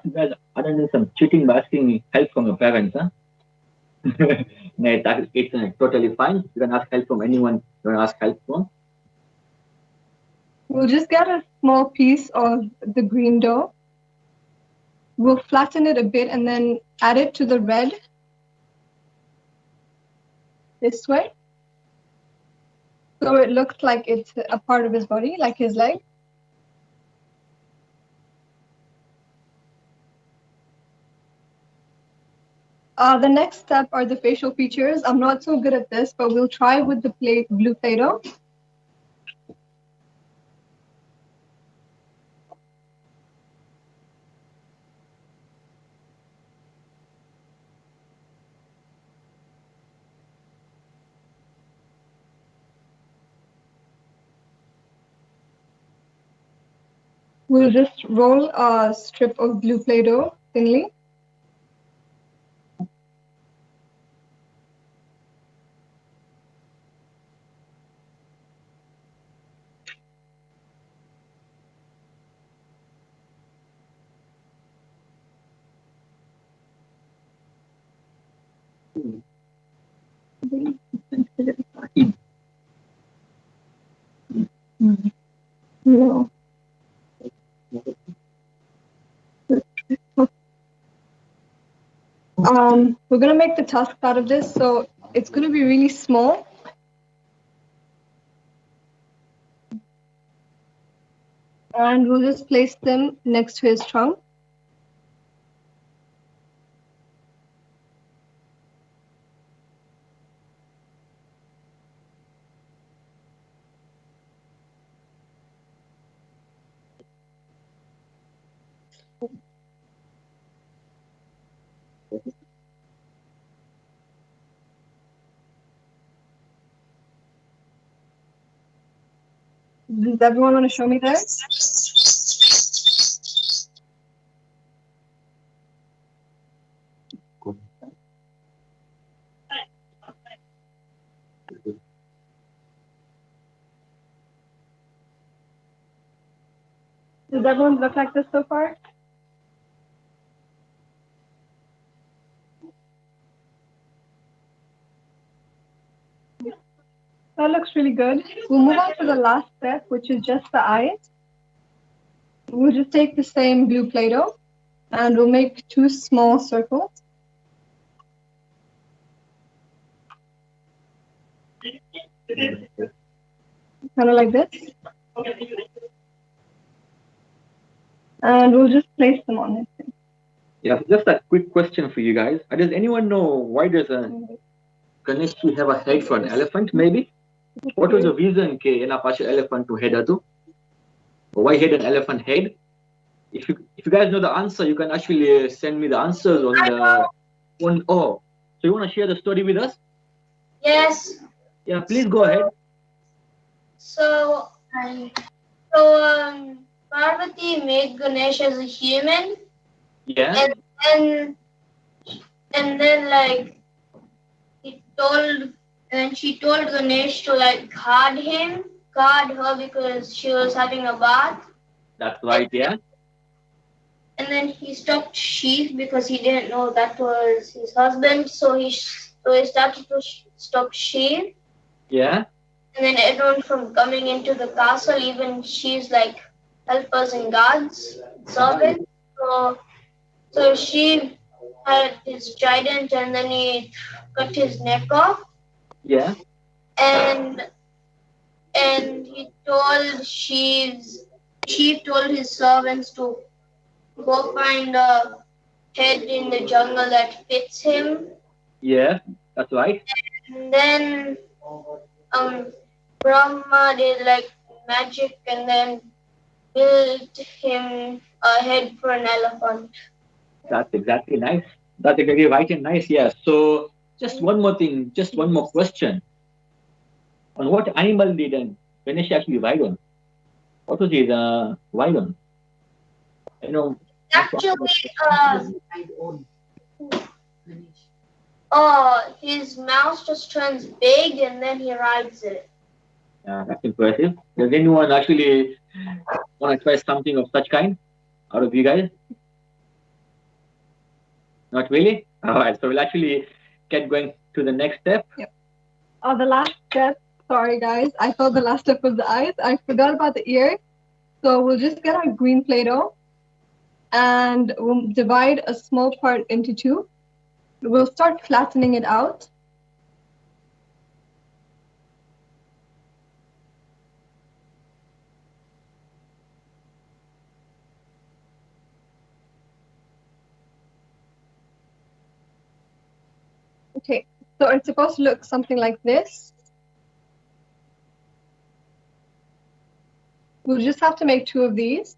You guys are doing some cheating by asking help from your parents, huh? No, it's totally fine. You can ask help from anyone you want to ask help from. We'll just get a small piece of the green dough. We'll flatten it a bit and then add it to the red this way. So it looks like it's a part of his body, like his leg. The next step are the facial features. I'm not so good at this, but we'll try with the blue Play-Doh. We'll just roll a strip of blue Play-Doh thinly. No. We're gonna make the tusks out of this, so it's gonna be really small. And we'll just place them next to his trunk. Does everyone want to show me there? Does everyone look like this so far? That looks really good. We'll move on to the last step, which is just the eyes. We'll just take the same blue Play-Doh and we'll make 2 small circles. Kind of like this. And we'll just place them on it. Yeah, just a quick question for you guys. Does anyone know why does a Ganesh tree have a head for an elephant, maybe? What was the reason ke ena pasha elephant to head atu? Why had an elephant head? If you guys know the answer, you can actually send me the answers on the so you want to share the story with us? Yes. Yeah, please go ahead. So Parvati made Ganesh as a human. Yeah. And then like she told Ganesh to like guard her because she was having a bath. That's right, yeah. And then he stopped Shiv because he didn't know that was his husband. So he started to stop Shiv. Yeah. And then everyone from coming into the castle, even Shiv's like helpers and guards, servants. So Shiv had his trident and then he cut his neck off. Yeah. And he told Shiv told his servants to go find a head in the jungle that fits him. Yeah, that's right. And then Brahma did like magic and then built him a head for an elephant. That's exactly nice. That's exactly right and nice, yeah. So just one more thing, just one more question. On what animal did Ganesh actually ride on? What was his ride on? Actually, his mouse just turns big and then he rides it. Yeah, that's impressive. Does anyone actually want to try something of such kind out of you guys? Not really? All right, so we'll actually get going to the next step. Yep. The last step, sorry guys, I thought the last step was the eyes. I forgot about the ears. So we'll just get our green Play-Doh and we'll divide a small part into 2. We'll start flattening it out. Okay, so it's supposed to look something like this. We'll just have to make 2 of these.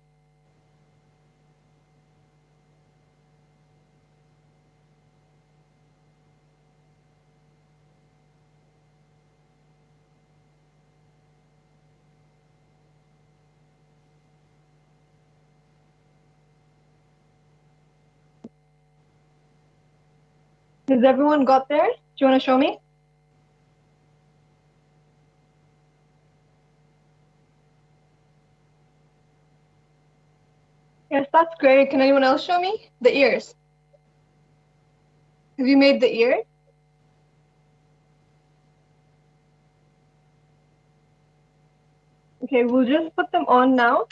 Has everyone got there? Do you want to show me? Yes, that's great. Can anyone else show me? The ears. Have you made the ear? Okay, we'll just put them on now.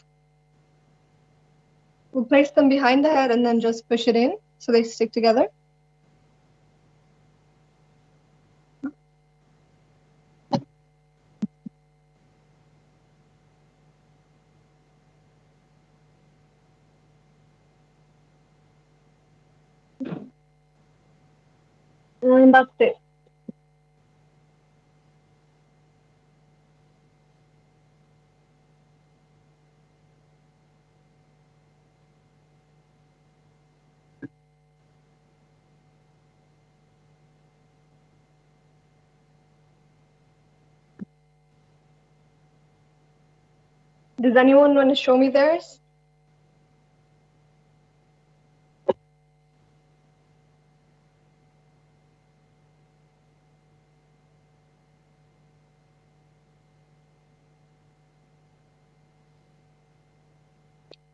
We'll place them behind the head and then just push it in so they stick together. And that's it. Does anyone want to show me theirs?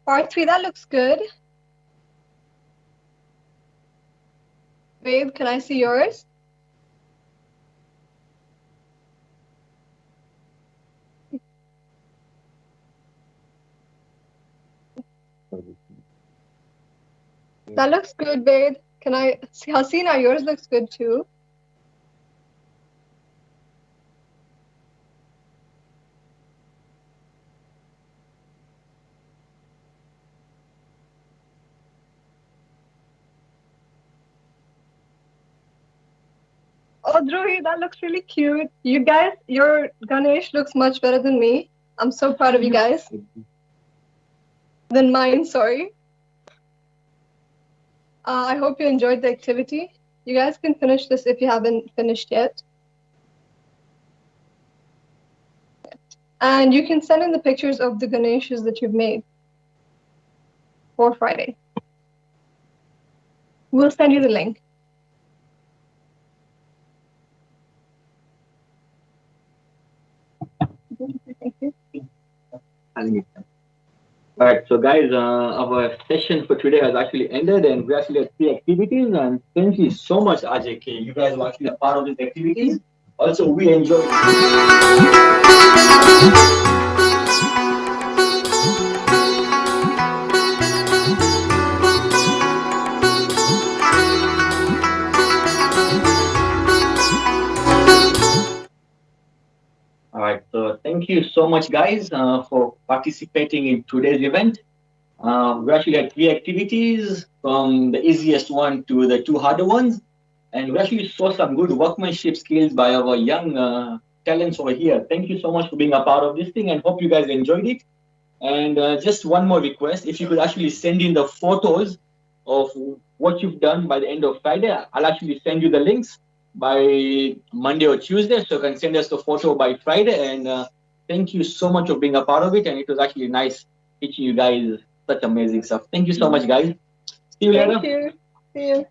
Part 3, that looks good. Babe, can I see yours? That looks good, babe. Can I see? Hasina, yours looks good too. Oh, Dhruvi, that looks really cute. You guys, your Ganesh looks much better than me. I'm so proud of you guys. Than mine, sorry. I hope you enjoyed the activity. You guys can finish this if you haven't finished yet. And you can send in the pictures of the Ganeshas that you've made for Friday. We'll send you the link. Thank you. Alright, so guys, our session for today has actually ended and we actually had 3 activities and thank you so much RJK. You guys were actually a part of these activities. Also, we enjoyed Alright, so thank you so much guys for participating in today's event. We actually had 3 activities from the easiest one to the 2 harder ones. And we actually saw some good workmanship skills by our young talents over here. Thank you so much for being a part of this thing and hope you guys enjoyed it. And just one more request, if you could actually send in the photos of what you've done by the end of Friday, I'll actually send you the links by Monday or Tuesday, so you can send us the photo by Friday. And thank you so much for being a part of it, and it was actually nice teaching you guys such amazing stuff. Thank you so much, guys. See you later. Thank you. See you.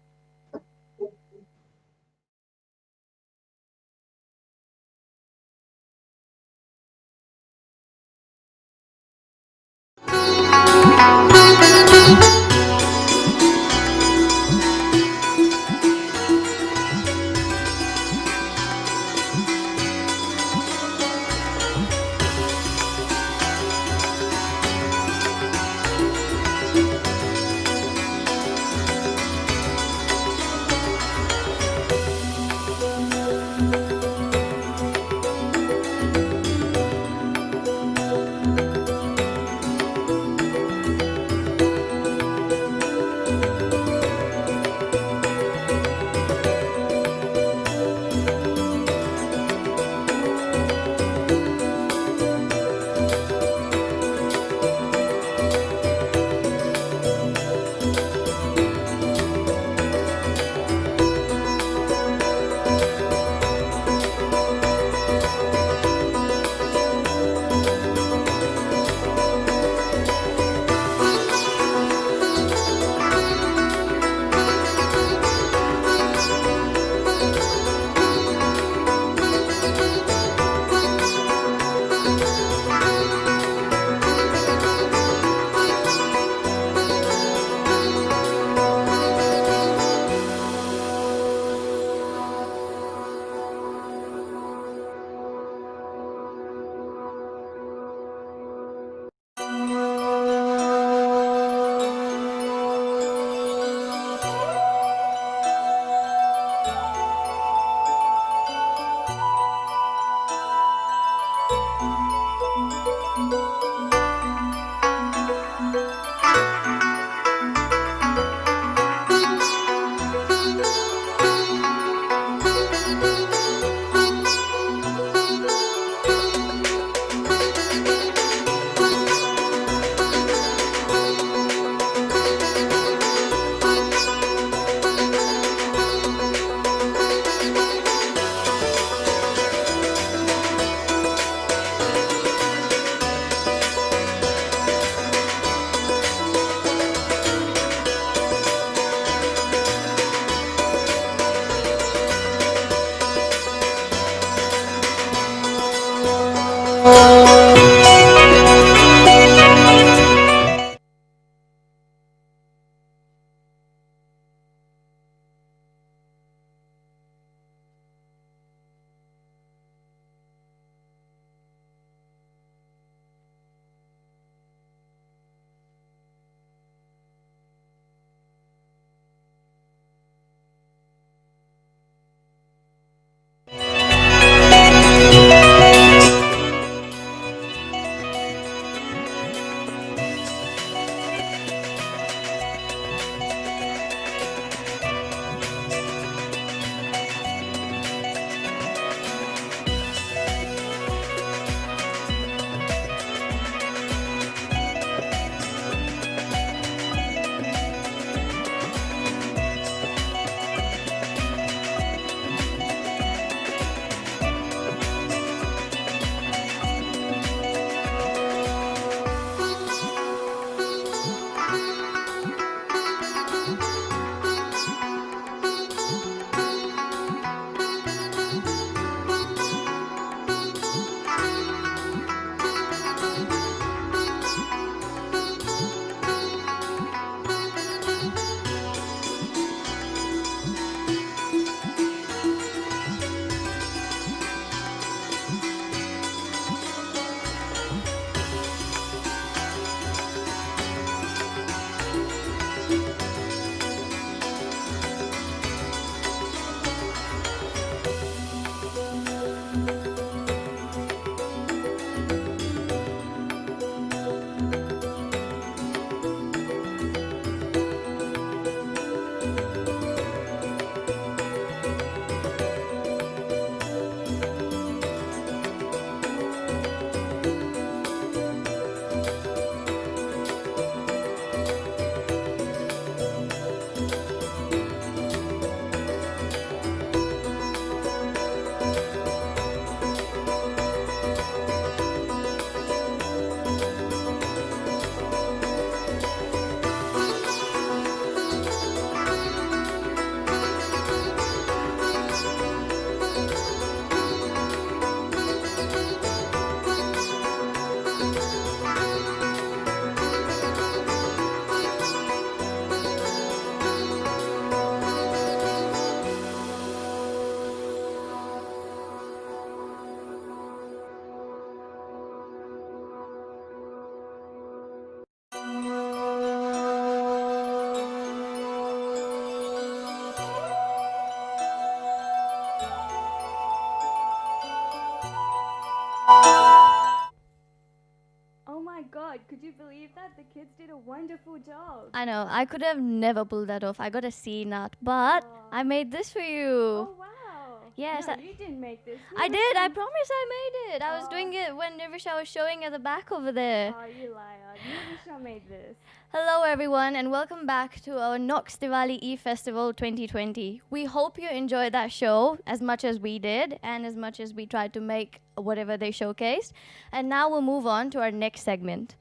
did a wonderful job. I know, I could have never pulled that off. I got a C in that, but I made this for you. Oh, wow. Yes, No, I- you didn't make this. I did, I promise I made it. I was doing it when Nivisha was showing at the back over there. Oh, you liar. Nivisha made this. Hello everyone and welcome back to our Knox Diwali E-Festival 2020. We hope you enjoyed that show as much as we did and as much as we tried to make whatever they showcased. And now we'll move on to our next segment.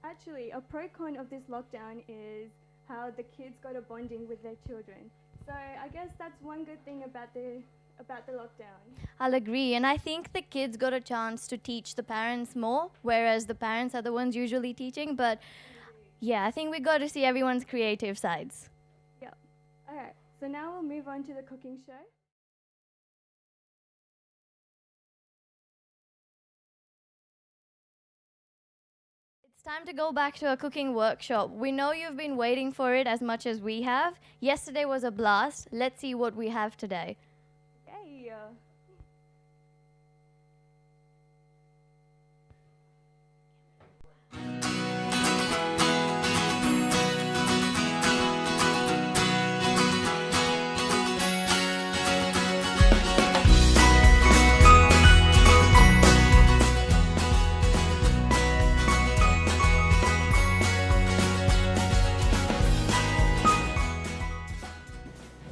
Actually, a pro-con of this lockdown is how the kids got a bonding with their children. So I guess that's one good thing about the lockdown. I'll agree, and I think the kids got a chance to teach the parents more, whereas the parents are the ones usually teaching. But yeah, I think we got to see everyone's creative sides. Yep. Alright, so now we'll move on to the cooking show. It's time to go back to a cooking workshop. We know you've been waiting for it as much as we have. Yesterday was a blast. Let's see what we have today. Yay!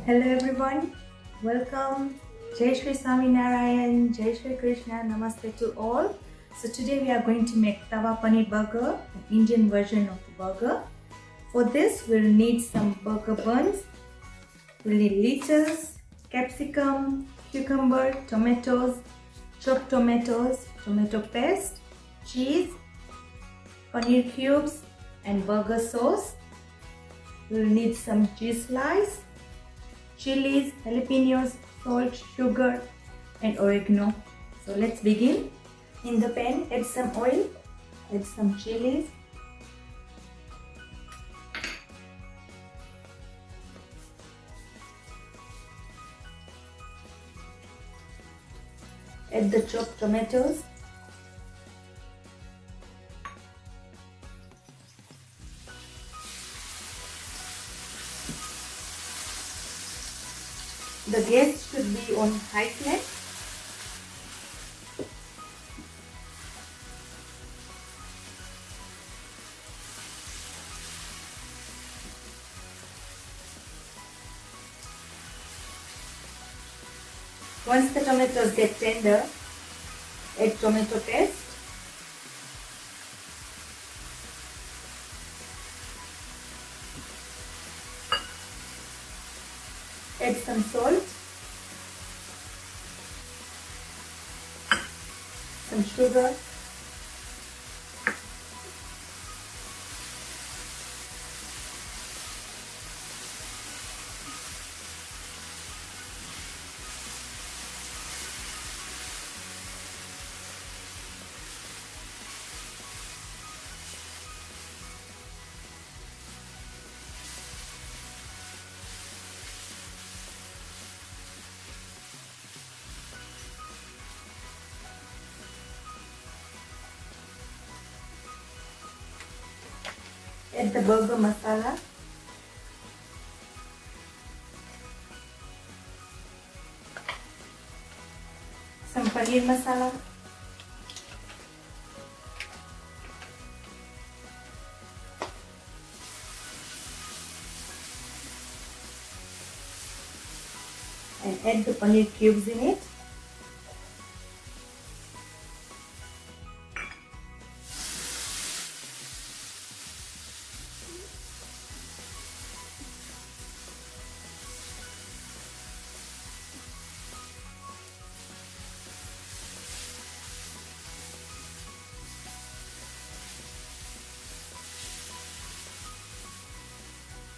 Hello everyone, welcome. Jai Shree Swaminarayan, Jai Shri Krishna, Namaste to all. So today we are going to make tawa paneer burger, an Indian version of the burger. For this we'll need some burger buns, we'll need lettuce, capsicum, cucumber, tomatoes, chopped tomatoes, tomato paste, cheese, paneer cubes and burger sauce. We'll need some cheese slice, chilies, jalapenos, salt, sugar and oregano. So let's begin. In the pan, add some oil, add some chilies, add the chopped tomatoes, the gas should be on high flame. Once the tomatoes get tender, add tomato paste, add some salt, some sugar, add the burger masala, some paneer masala, and add the paneer cubes in it.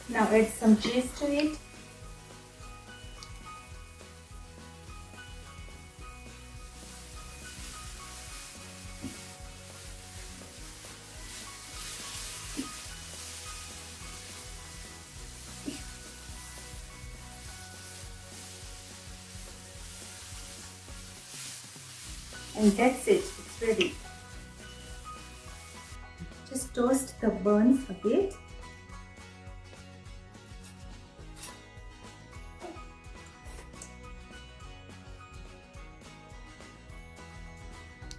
Now add some cheese to it. And that's it, it's ready. Just toast the buns a bit.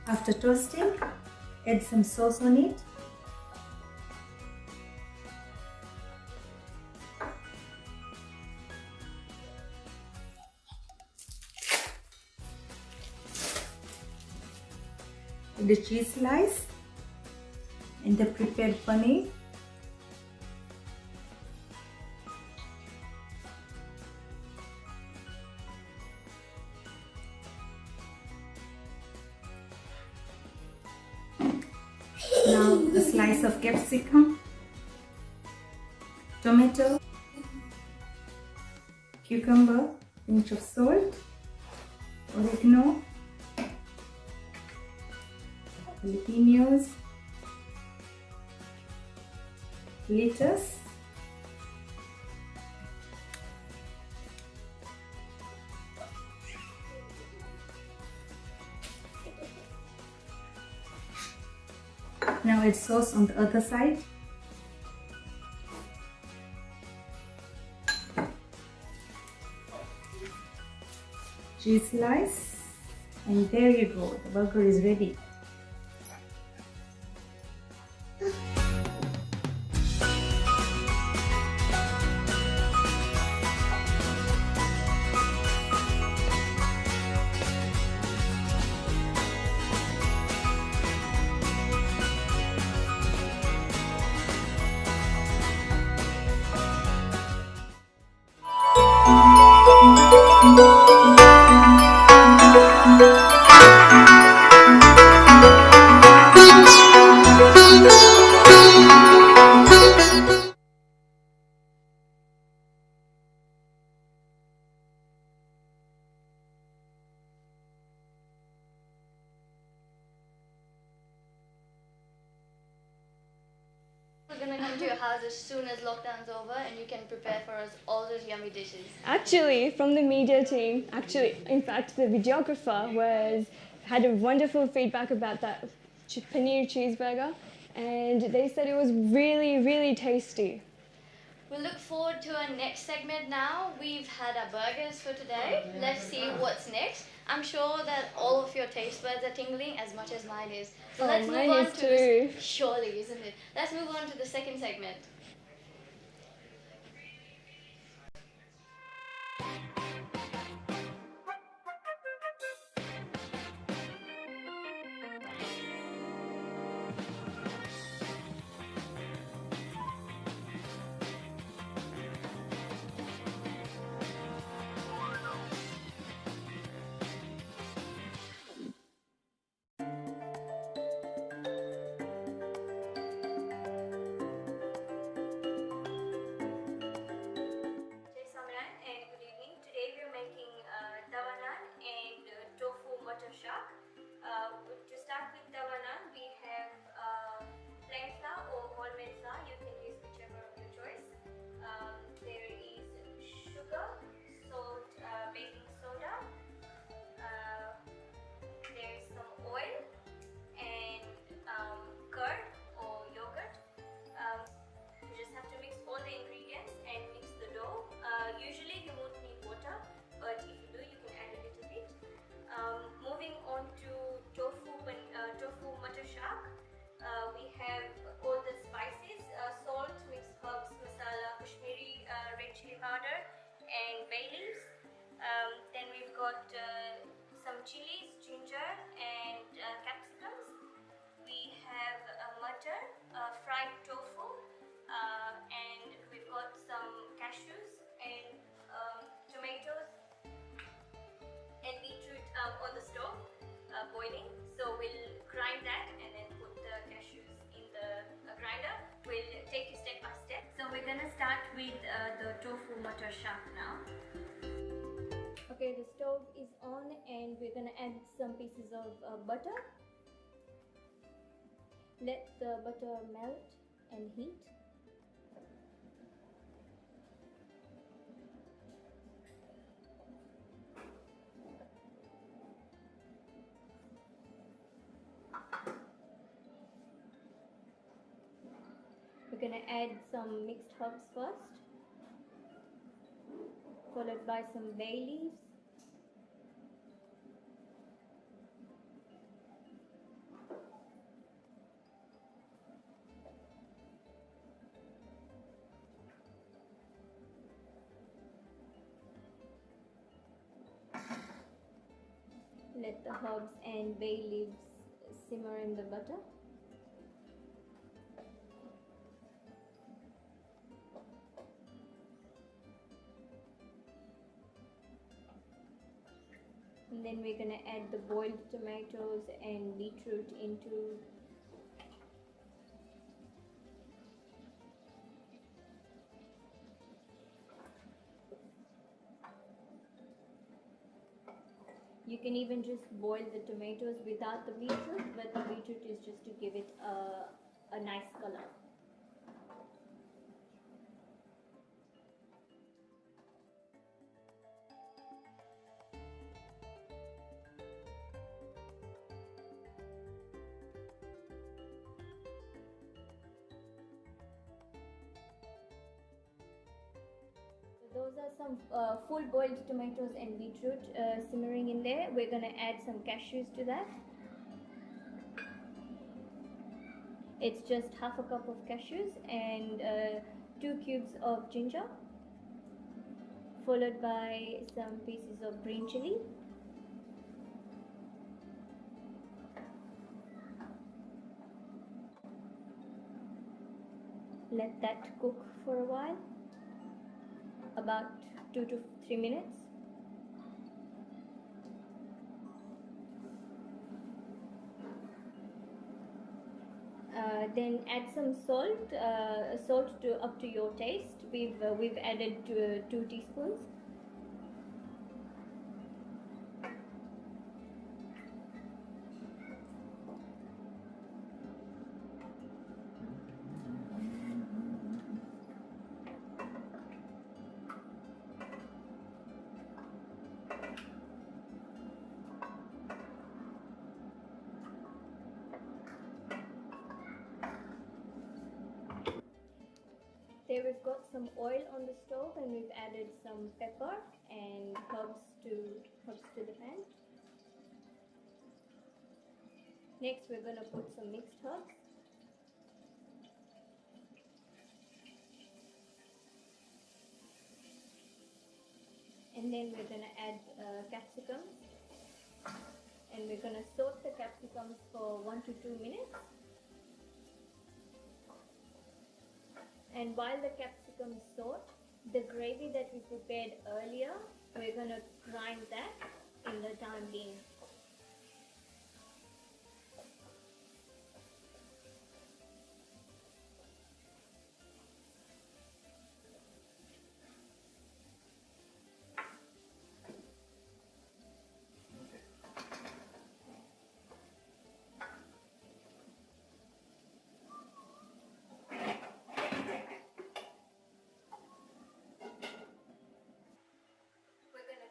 After toasting, add some sauce on it. The cheese slice and the prepared paneer. Now a slice of capsicum, tomato, cucumber, pinch of salt, oregano, jalapenos, lettuce, now add sauce on the other side. Cheese slice, and there you go, the burger is ready. We're gonna come to your house as soon as lockdown's over and you can prepare for us all those yummy dishes. Actually, from the media team, in fact, the videographer had a wonderful feedback about that paneer cheeseburger, and they said it was really, really tasty. We look forward to our next segment now. We've had our burgers for today. Let's see what's next. I'm sure that all of your taste buds are tingling as much as mine is. So let's move mine on is to too. surely, isn't it? Let's move on to the second segment. To start with tawa naan, we have plain flour or wholemeal flour. You can use whichever of your choice. There is sugar, salt, baking soda. There is some oil and curd or yogurt. You just have to mix all the ingredients and mix the dough. Usually you won't need water, but if you do, you can add a little bit. Moving on to tofu butter shak. We have all the spices, salt, mixed herbs, masala, Kashmiri red chili powder, and bay leaves. Then we've got some chilies, ginger, and capsicums. We have mutton, fried tofu, and we've got some cashews and tomatoes and beetroot on the stove boiling. So we'll grind that and then put the cashews in the grinder. We'll take it step by step. So we're gonna start with the tofu butter shak now. Okay, the stove is on and we're gonna add some pieces of butter. Let the butter melt and heat. gonna add some mixed herbs first, followed by some bay leaves. Let the herbs and bay leaves simmer in the butter. And then we're going to add the boiled tomatoes and beetroot into You can even just boil the tomatoes without the beetroot, but the beetroot is just to give it a nice color. Those are some full boiled tomatoes and beetroot simmering in there. We're going to add some cashews to that. It's just half a cup of cashews and 2 cubes of ginger, followed by some pieces of green chili. Let that cook for a while, about 2 to 3 minutes. Then add some salt, salt to up to your taste. We've added 2 teaspoons. There we've got some oil on the stove and we've added some pepper and herbs to the pan. Next we're going to put some mixed herbs. And then we're going to add capsicums. And we're going to saute the capsicums for 1 to 2 minutes. And while the capsicum saute, the gravy that we prepared earlier, we're going to grind that in the time being.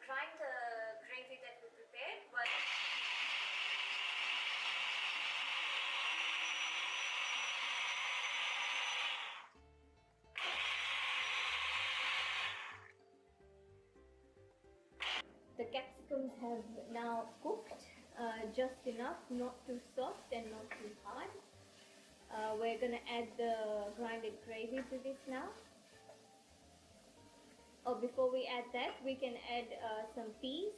Grind the gravy that we prepared. The capsicums have now cooked just enough, not too soft and not too hard. We're going to add the grinded gravy to this now. Oh, before we add that, we can add some peas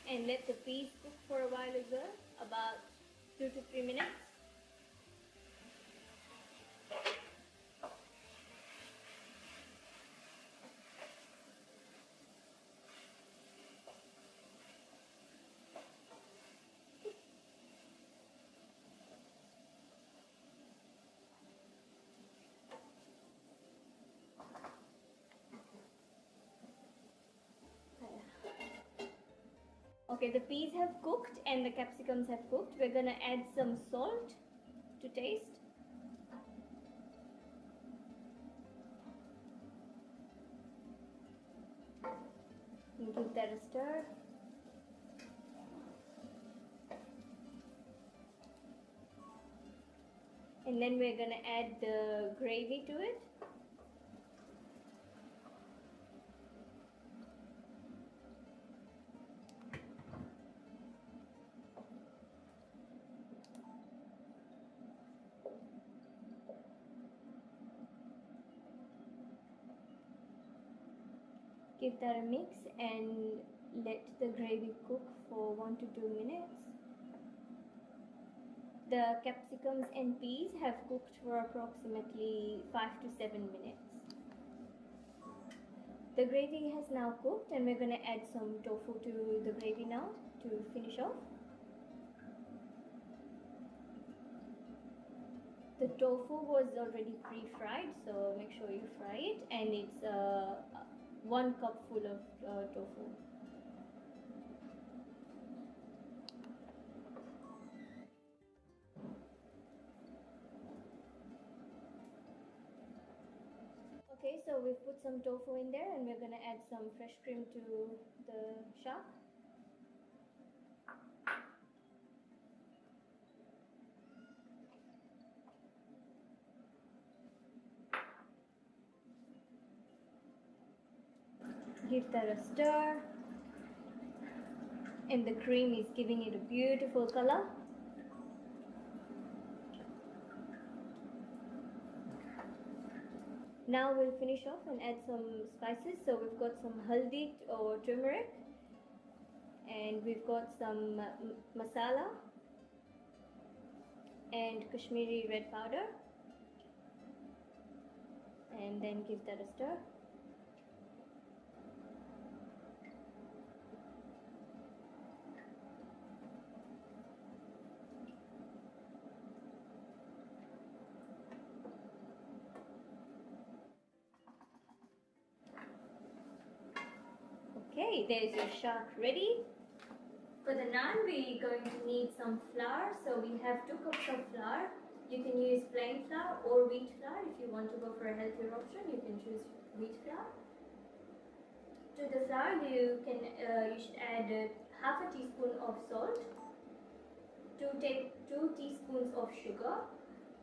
and let the peas cook for a while as well, about 2 to 3 minutes. Okay, the peas have cooked and the capsicums have cooked. We're going to add some salt to taste. And give that a stir. And then we're gonna add the gravy to it. Give that a mix and let the gravy cook for 1 to 2 minutes. The capsicums and peas have cooked for approximately 5 to 7 minutes. The gravy has now cooked and we're going to add some tofu to the gravy now to finish off. The tofu was already pre-fried, so make sure you fry it, and it's 1 cup full of tofu. Okay, so we've put some tofu in there and we're going to add some fresh cream to the shark. Give that a stir, and the cream is giving it a beautiful color. Now we'll finish off and add some spices. So we've got some haldi or turmeric, and we've got some masala and Kashmiri red powder, and then give that a stir. Okay, there's your shark ready. For the naan, we're going to need some flour. So we have 2 cups of flour. You can use plain flour or wheat flour. If you want to go for a healthier option, you can choose wheat flour. To the flour, you should add half a teaspoon of salt, 2 teaspoons of sugar,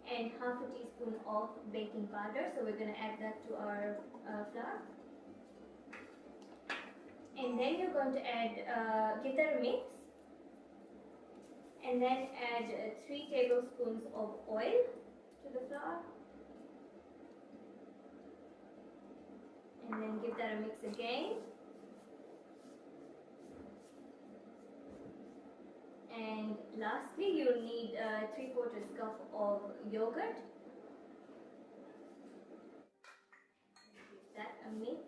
and half a teaspoon of baking powder. So we're going to add that to our flour. And then you're going to add, give that a mix, and then add 3 tablespoons of oil to the flour, and then give that a mix again, and lastly you'll need 3/4 cup of yogurt. Give that a mix.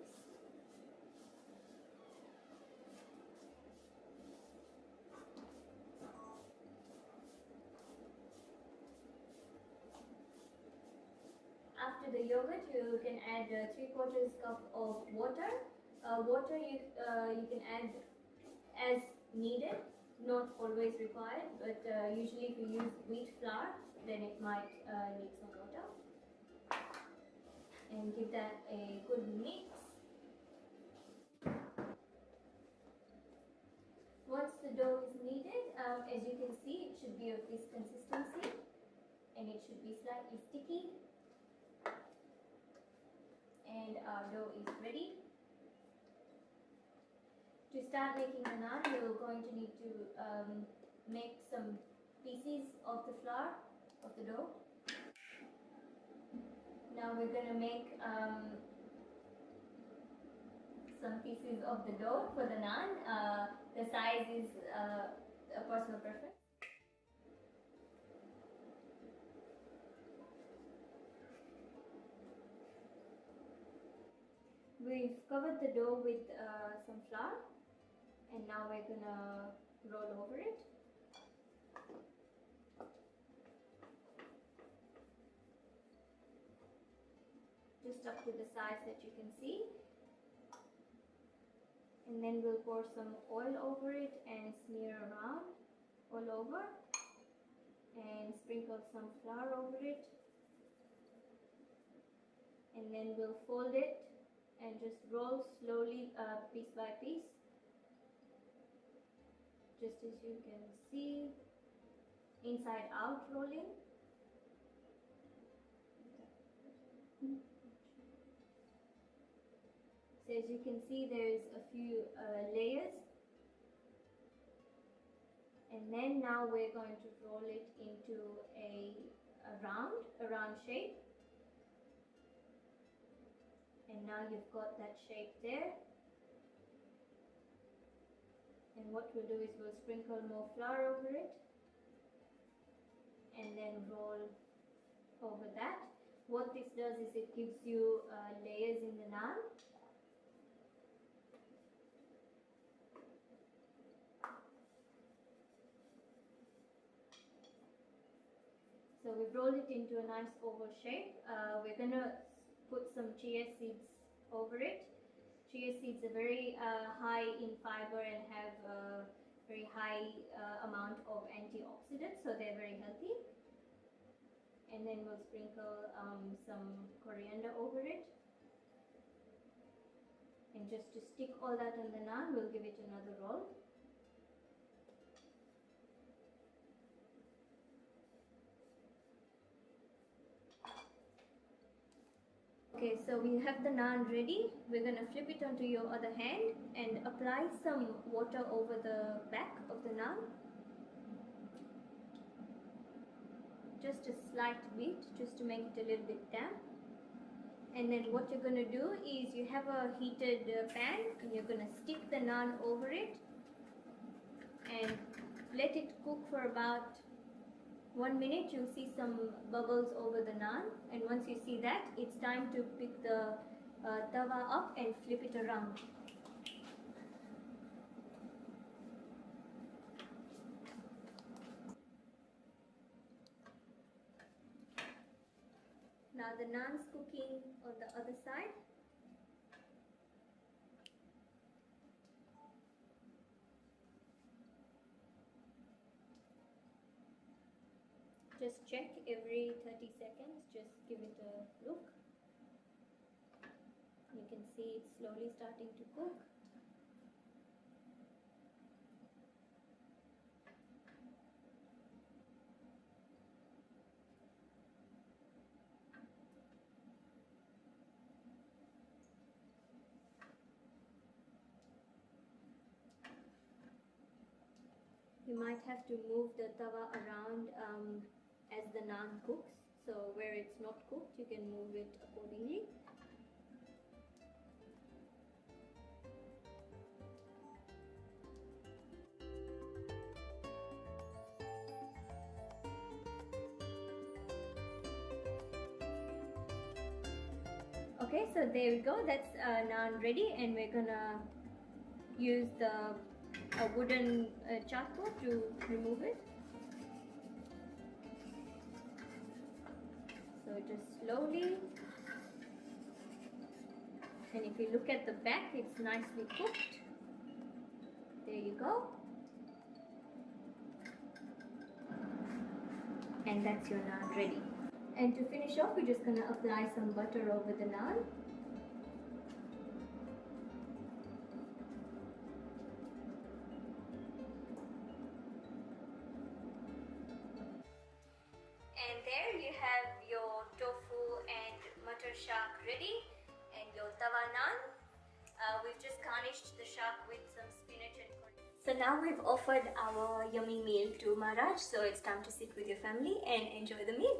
After the yogurt, you can add 3/4 cup of water. Water you can add as needed, not always required, but usually if you use wheat flour, then it might need some water. And give that a good mix. Once the dough is kneaded, as you can see, it should be of this consistency, and it should be slightly sticky. And our dough is ready. To start making the naan, you're going to need to make some pieces of the flour, of the dough. Now we're going to make some pieces of the dough for the naan. The size is a personal preference. We've covered the dough with some flour, and now we're gonna roll over it. Just up to the size that you can see. And then we'll pour some oil over it and smear around all over, and sprinkle some flour over it. And then we'll fold it and just roll slowly, piece by piece, just as you can see, inside out rolling. as you can see, there's a few layers. And then now we're going to roll it into a round shape. And now you've got that shape there. And what we'll do is we'll sprinkle more flour over it and then roll over that. What this does is it gives you layers in the naan. So we've rolled it into a nice oval shape. We're going to put some chia seeds over it. Chia seeds are very high in fiber and have a very high amount of antioxidants, so they're very healthy. And then we'll sprinkle some coriander over it. And just to stick all that on the naan, we'll give it another roll. Okay, so we have the naan ready. We're going to flip it onto your other hand and apply some water over the back of the naan. Just a slight bit, just to make it a little bit damp. And then what you're going to do is you have a heated pan and you're going to stick the naan over it and let it cook for about 1 minute. You'll see some bubbles over the naan, and once you see that, it's time to pick the tawa up and flip it around. Now the naan's cooking on the other side. Just check every 30 seconds, just give it a look. You can see it's slowly starting to cook. You might have to move the tawa around as the naan cooks, so where it's not cooked you can move it accordingly. Okay, so there we go, that's naan ready, and we're gonna use the wooden charcoal to remove it. So just slowly, and if you look at the back, it's nicely cooked. There you go. And that's your naan ready. And to finish off, we're just gonna apply some butter over the naan. And there you have your tofu and matar shak ready, and your tawa naan. We've just garnished the shak with some spinach and coriander. So now we've offered our yummy meal to Maharaj, so it's time to sit with your family and enjoy the meal.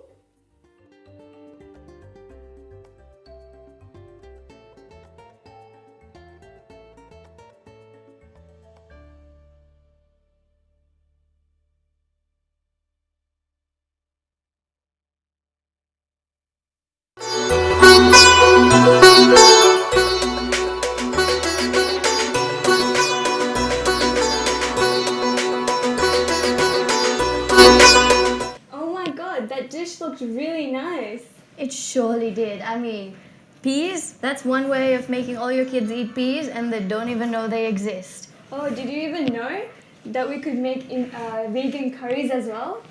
Oh my god, that dish looked really nice. It surely did. I mean, peas, that's one way of making all your kids eat peas and they don't even know they exist. Oh, did you even know that we could make vegan curries as well?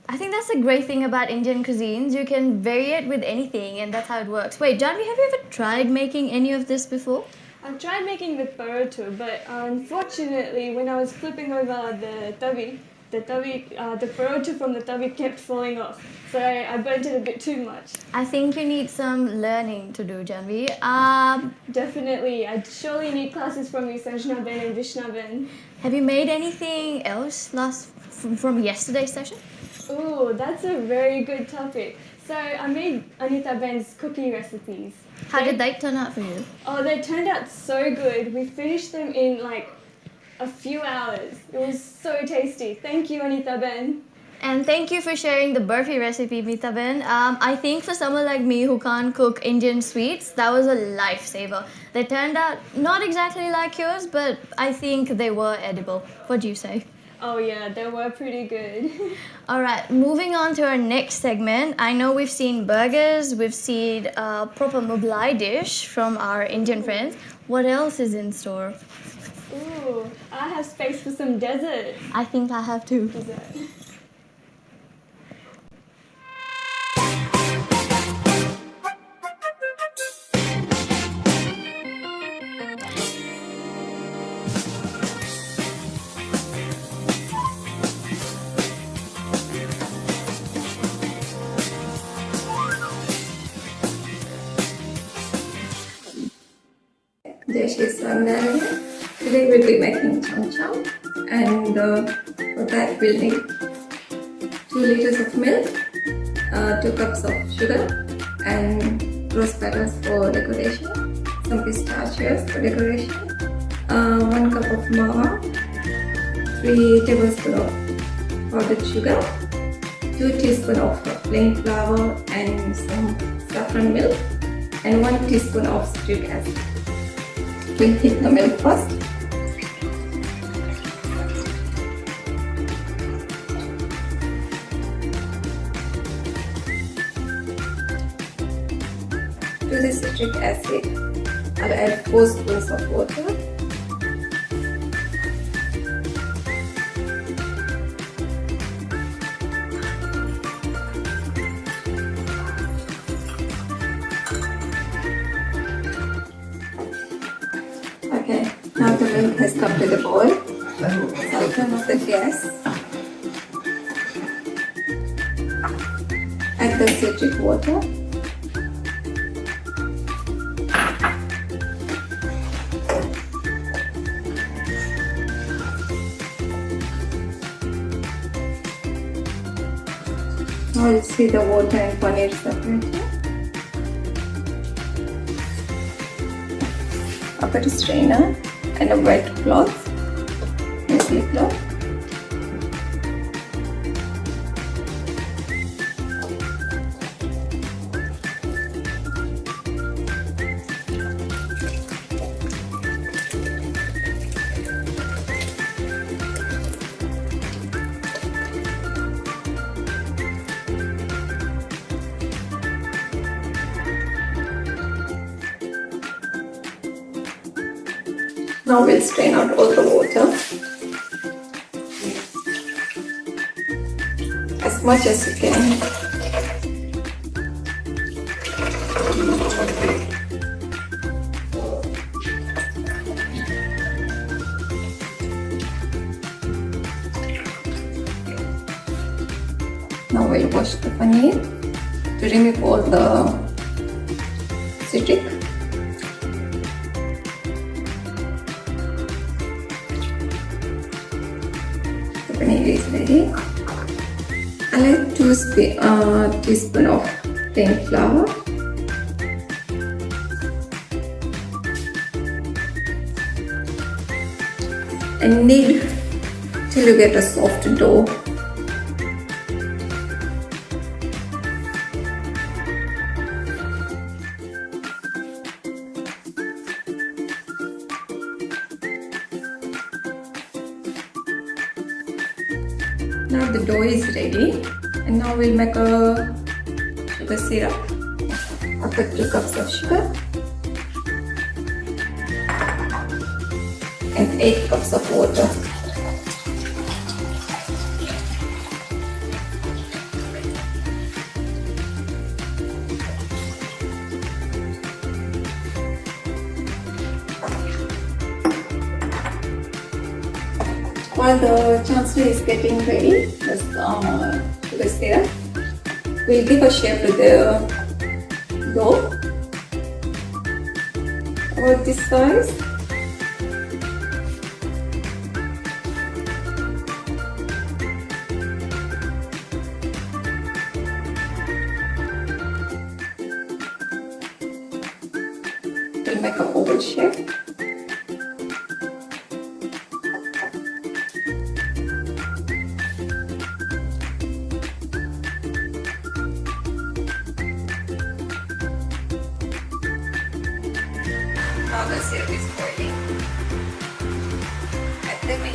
I think that's the great thing about Indian cuisines. You can vary it with anything, and that's how it works. Wait, Janvi, have you ever tried making any of this before? I've tried making with paratha, but unfortunately when I was flipping over the tavi, the paratha from the tawi kept falling off. So I burnt it a bit too much. I think you need some learning to do, Janvi. Definitely. I surely need classes from you, Sanjna Ben and Vishna Ben. Have you made anything else from yesterday's session? Ooh, that's a very good topic. So I made Anita Ben's cookie recipes. How did they turn out for you? Oh, they turned out so good. We finished them in like a few hours. It was so tasty. Thank you, Anita Ben. And thank you for sharing the burfi recipe, Mita Ben. I think for someone like me who can't cook Indian sweets, that was a lifesaver. They turned out not exactly like yours, but I think they were edible. What do you say? Oh yeah, they were pretty good. All right, moving on to our next segment. I know we've seen burgers, we've seen a proper Mughlai dish from our Indian friends. What else is in store? Ooh, I have space for some dessert. I think I have too. Dessert. Shree Swaminarayan. Today we'll be making cham cham, and for that we'll need 2 liters of milk, 2 cups of sugar, and rose petals for decoration, some pistachios for decoration, 1 cup of mawa, 3 tablespoons of powdered sugar, 2 teaspoons of plain flour and some saffron milk, and 1 teaspoon of citric acid. We'll heat the milk first. To the citric acid, I'll add 4 spoons of water. Okay, now the milk has come to the boil. So I'll turn off the gas. Add the citric water. Now you'll see the water and paneer separated. I've got a strainer and a wet cloth, muesli cloth. Now we'll strain out all the water as much as you can. Now we'll wash the paneer to remove all the citric. Paneer is ready. I'll add 2 teaspoons of plain flour, and knead till you get a soft dough. Now the dough is ready, and now we'll make a sugar syrup. I've got 2 cups of sugar and 8 cups of water. While the chancellor is getting ready, just to the syrup, we'll give a shape to the dough. About this size. We'll make an oval shape. Now the syrup is boiling. Add them in.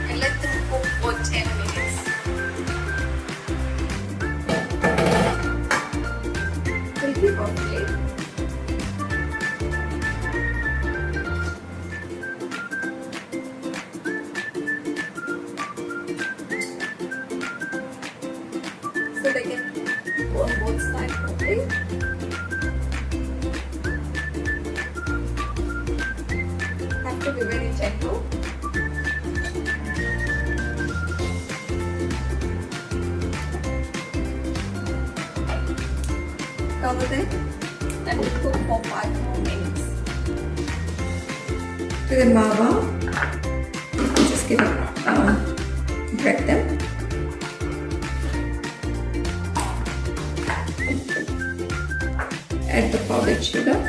And let them cook for 10 minutes. Pretty properly. So they can go on both sides properly. Have to be very gentle. Cover them and cook for 5 more minutes. To the mava, just give it, break them. Add the powdered sugar.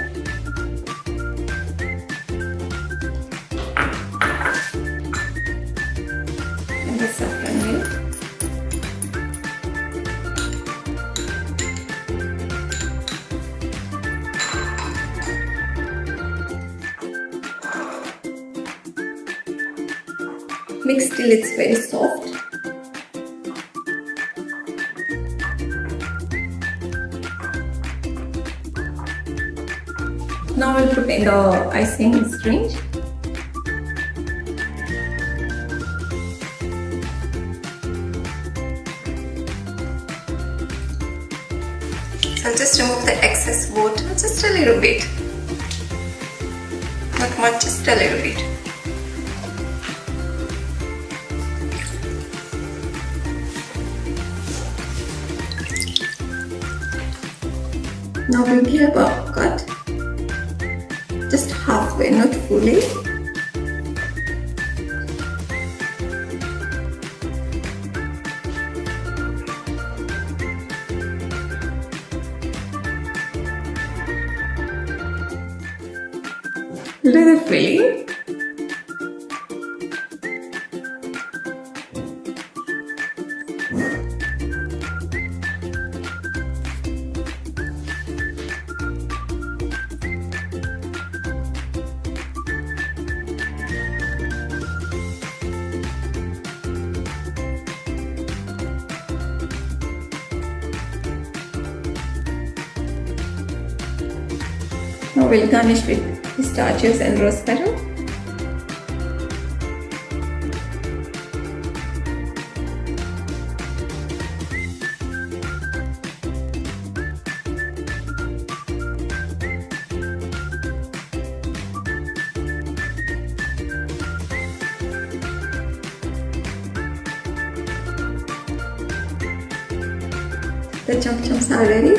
And the saffron milk. Mix till it's very soft. Now we'll put in the icing syringe. So I'll just remove the excess water, just a little bit. Not much, just a little bit. Now we'll give a cut, just halfway, not fully. Little filling. Now we'll garnish with pistachios and rose petal. The chum-chums are ready.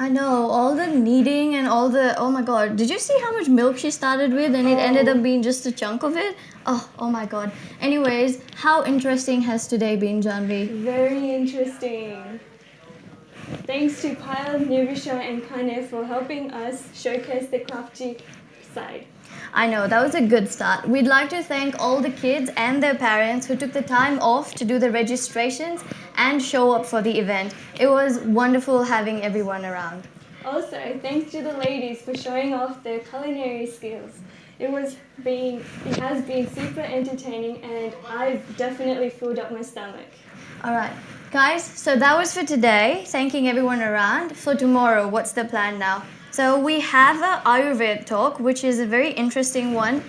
I know, all the kneading and all the, oh my god, did you see how much milk she started with and it ended up being just a chunk of it? Oh my god. Anyways, how interesting has today been, Janvi? Very interesting. Thanks to Payal, Nirisha and Kane for helping us showcase the crafty side. I know, that was a good start. We'd like to thank all the kids and their parents who took the time off to do the registrations and show up for the event. It was wonderful having everyone around. Also, thanks to the ladies for showing off their culinary skills. It has been super entertaining and I've definitely filled up my stomach. Alright, guys, so that was for today. Thanking everyone around. For tomorrow, what's the plan now? So we have an Ayurveda talk, which is a very interesting one.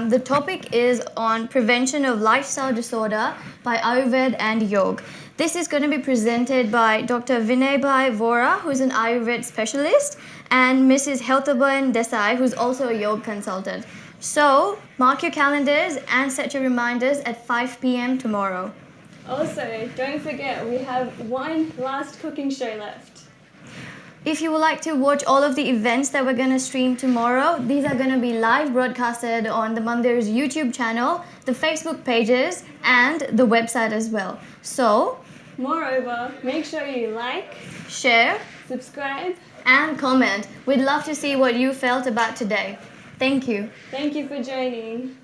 The topic is on prevention of lifestyle disorder by Ayurveda and Yoga. This is going to be presented by Dr. Vinay Vora, who's an Ayurveda specialist, and Mrs. Heltaban Desai, who's also a yoga consultant. So mark your calendars and set your reminders at 5 p.m. tomorrow. Also, don't forget, we have one last cooking show left. If you would like to watch all of the events that we're going to stream tomorrow, these are going to be live broadcasted on the Mandir's YouTube channel, the Facebook pages, and the website as well. So, moreover, make sure you like, share, subscribe, and comment. We'd love to see what you felt about today. Thank you. Thank you for joining.